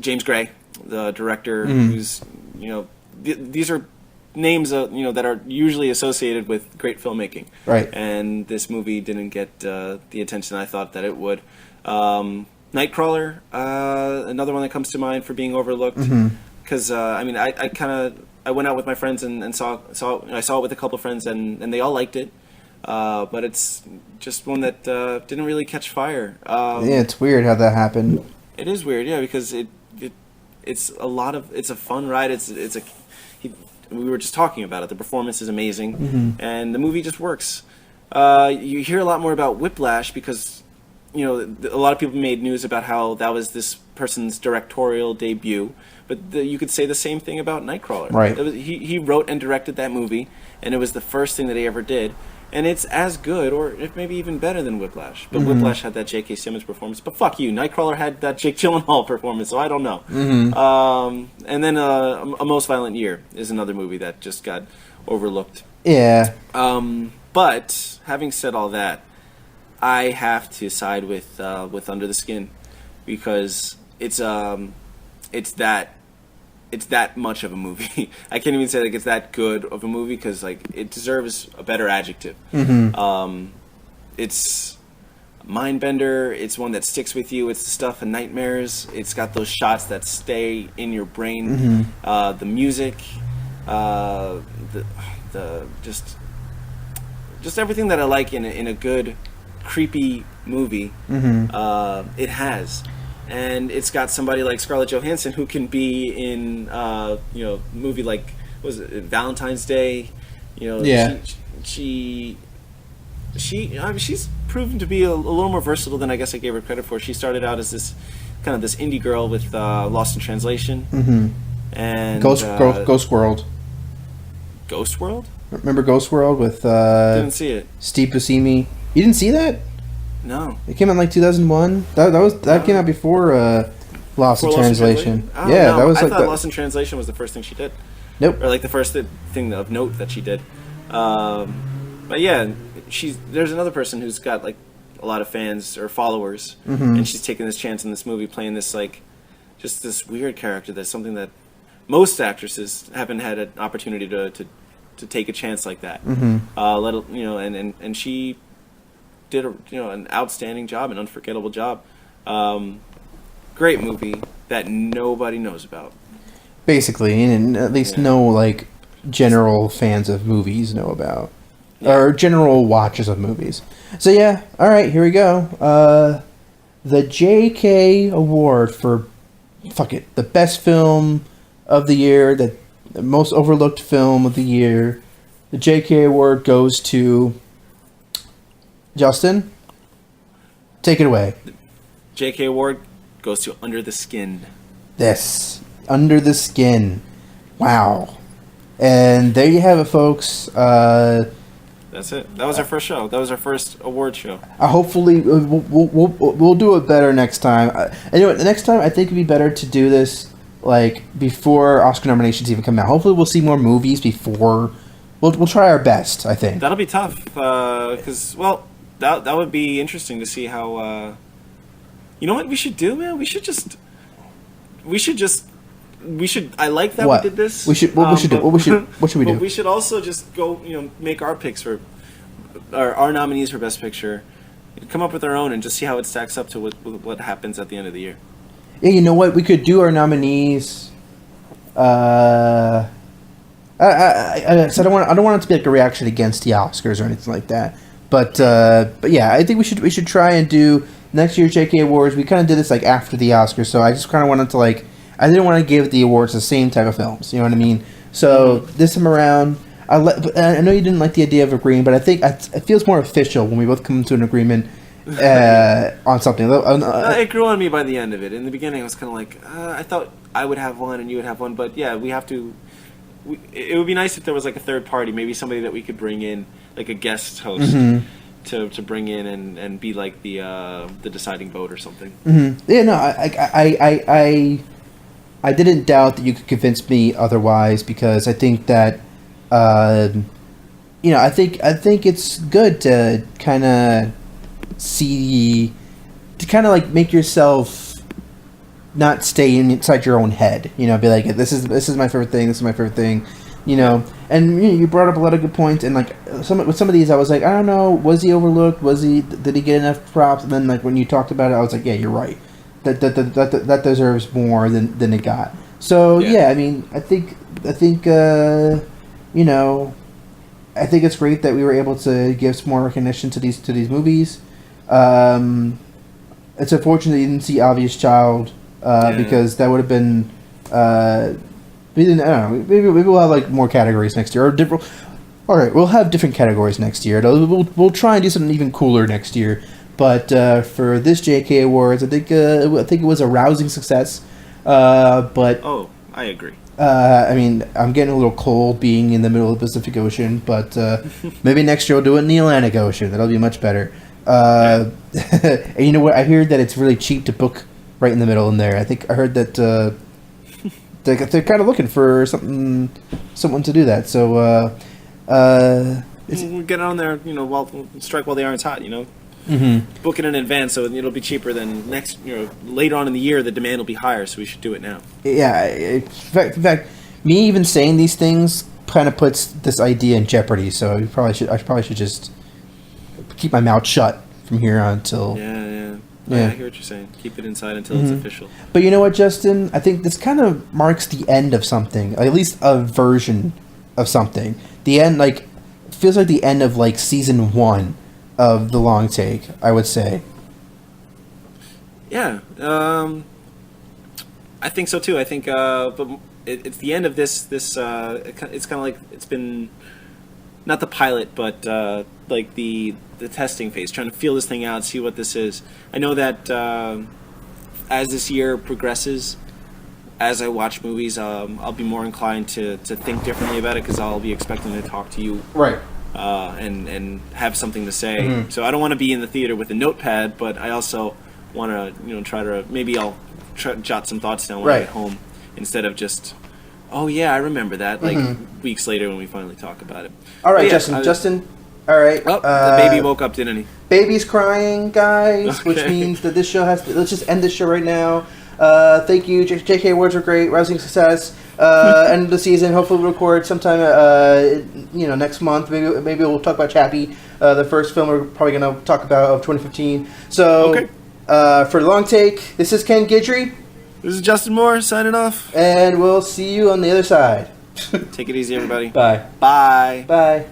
[SPEAKER 3] James Gray, the director, who's these are names that are usually associated with great filmmaking.
[SPEAKER 2] Right.
[SPEAKER 3] And this movie didn't get the attention I thought that it would. Nightcrawler, another one that comes to mind for being overlooked. Because I went out with my friends and saw I saw it with a couple of friends and they all liked it. But it's just one that didn't really catch fire.
[SPEAKER 2] Yeah, it's weird how that happened.
[SPEAKER 3] It is weird, yeah, because it's a fun ride. We were just talking about it. The performance is amazing, and the movie just works. You hear a lot more about Whiplash because a lot of people made news about how that was this person's directorial debut, but you could say the same thing about Nightcrawler.
[SPEAKER 2] Right.
[SPEAKER 3] He wrote and directed that movie, and it was the first thing that he ever did. And it's as good, or if maybe even better than Whiplash. But Whiplash had that J.K. Simmons performance. But fuck you, Nightcrawler had that Jake Gyllenhaal performance, so I don't know. And then A Most Violent Year is another movie that just got overlooked.
[SPEAKER 2] Yeah.
[SPEAKER 3] But having said all that, I have to side with Under the Skin because it's that much of a movie. I can't even say like it's that good of a movie because like it deserves a better adjective. It's mind bender. It's one that sticks with you. It's the stuff of nightmares. It's got those shots that stay in your brain. The music, the just everything that I like in a good creepy movie. It has. And it's got somebody like Scarlett Johansson who can be in movie like was it Valentine's Day,
[SPEAKER 2] Yeah.
[SPEAKER 3] She's proven to be a little more versatile than I guess I gave her credit for. She started out as this indie girl with Lost in Translation, and
[SPEAKER 2] Ghost World.
[SPEAKER 3] Ghost World.
[SPEAKER 2] Remember Ghost World with
[SPEAKER 3] Didn't see it.
[SPEAKER 2] Steve Buscemi? You didn't see that?
[SPEAKER 3] No.
[SPEAKER 2] It came out in like 200001. That came out before Lost in Translation.
[SPEAKER 3] Oh,
[SPEAKER 2] Yeah,
[SPEAKER 3] no.
[SPEAKER 2] that was
[SPEAKER 3] I
[SPEAKER 2] like
[SPEAKER 3] thought Lost in Translation was the first thing she did.
[SPEAKER 2] Nope.
[SPEAKER 3] Or like the first thing of note that she did. But yeah, there's another person who's got like a lot of fans or followers, and she's taking this chance in this movie, playing this like just this weird character. That's something that most actresses haven't had an opportunity to take a chance like that. And she did an outstanding job, an unforgettable job. Great movie that nobody knows about.
[SPEAKER 2] Basically, and at least no like general fans of movies know about, or general watchers of movies. So yeah, all right, here we go. The JK Award for the best film of the year, the most overlooked film of the year. The JK Award goes to Justin. Take it away.
[SPEAKER 3] JK Award goes to Under the Skin.
[SPEAKER 2] This Under the Skin. Wow. And there you have it, folks.
[SPEAKER 3] That's it. That was our first show. That was our first award show.
[SPEAKER 2] Hopefully, we'll do it better next time. Anyway, the next time I think it'd be better to do this like before Oscar nominations even come out. Hopefully, we'll see more movies before. We'll try our best. I think
[SPEAKER 3] that'll be tough because that would be interesting to see how. You know what we should do, man? We should. I like that
[SPEAKER 2] what?
[SPEAKER 3] we did this.
[SPEAKER 2] We should. What should we do?
[SPEAKER 3] We should also just go. Make our picks for our nominees for Best Picture. Come up with our own and just see how it stacks up to what happens at the end of the year.
[SPEAKER 2] Yeah, you know what? We could do our nominees. I don't want it to be like a reaction against the Oscars or anything like that. But yeah, I think we should try and do next year's JK Awards. We kind of did this like after the Oscars, so I just kind of wanted to like. I didn't want to give the awards the same type of films. You know what I mean? So this time around, I know you didn't like the idea of agreeing, but I think it feels more official when we both come to an agreement on something.
[SPEAKER 3] It grew on me by the end of it. In the beginning, I was kind of like, I thought I would have one and you would have one, but yeah, we have to. It would be nice if there was like a third party, maybe somebody that we could bring in, like a guest host. To bring in and be like the deciding vote or something.
[SPEAKER 2] Yeah, no, I didn't doubt that you could convince me otherwise because I think that, I think it's good to kind of like make yourself not stay inside your own head. Be like, this is my favorite thing. This is my favorite thing. You know, and you brought up a lot of good points, and like with some of these, I was like, I don't know, was he overlooked? Did he get enough props? And then like when you talked about it, I was like, yeah, you're right. That deserves more than it got. So yeah, I mean, I think you know, I think it's great that we were able to give some more recognition to these movies. It's unfortunate you didn't see Obvious Child because that would have been. We didn't. I don't know. Maybe we'll have like more categories next year, or different. All right, we'll have different categories next year. We'll try and do something even cooler next year. But for this JK Awards, I think it was a rousing success. But
[SPEAKER 3] I agree.
[SPEAKER 2] I mean, I'm getting a little cold being in the middle of the Pacific Ocean, but maybe next year we'll do it in the Atlantic Ocean. That'll be much better. And you know what? I heard that it's really cheap to book right in the middle in there. I heard that. They're kind of looking for someone to do that. So
[SPEAKER 3] we'll get on there, you know, we'll strike while the iron's hot, you know.
[SPEAKER 2] Mm-hmm.
[SPEAKER 3] Book it in advance, so it'll be cheaper than next. You know, later on in the year, the demand will be higher, so we should do it now.
[SPEAKER 2] Yeah, in fact, me even saying these things kind of puts this idea in jeopardy. So I probably should just keep my mouth shut from here on until.
[SPEAKER 3] Yeah, I hear what you're saying. Keep it inside until it's official.
[SPEAKER 2] But you know what, Justin? I think this kind of marks the end of something, at least a version of something. The end, like, feels like the end of like season 1 of The Long Take, I would say.
[SPEAKER 3] Yeah, I think so too. I think, but it's the end of this. It's kind of like it's been not the pilot, but like the testing phase, trying to feel this thing out, see what this is. I know that as this year progresses, as I watch movies, I'll be more inclined to think differently about it because I'll be expecting to talk to you,
[SPEAKER 2] right?
[SPEAKER 3] And have something to say. So I don't want to be in the theater with a notepad, but I also want to try to maybe I'll jot some thoughts down when I get home instead of just. Oh yeah, I remember that. Like weeks later when we finally talk about it.
[SPEAKER 2] All right, Justin. All right.
[SPEAKER 3] Oh, the baby woke up, didn't he?
[SPEAKER 2] Baby's crying, guys, which means that this show has to. Let's just end this show right now. Thank you, JK Awards were great, rousing success. End of the season. Hopefully, we'll record sometime. Next month. Maybe we'll talk about Chappie, the first film we're probably going to talk about of 2015. So, for the Long Take, this is Ken Guidry.
[SPEAKER 3] This is Justin Moore signing off.
[SPEAKER 2] And we'll see you on the other side.
[SPEAKER 3] Take it easy, everybody.
[SPEAKER 2] Bye.
[SPEAKER 3] Bye.
[SPEAKER 2] Bye.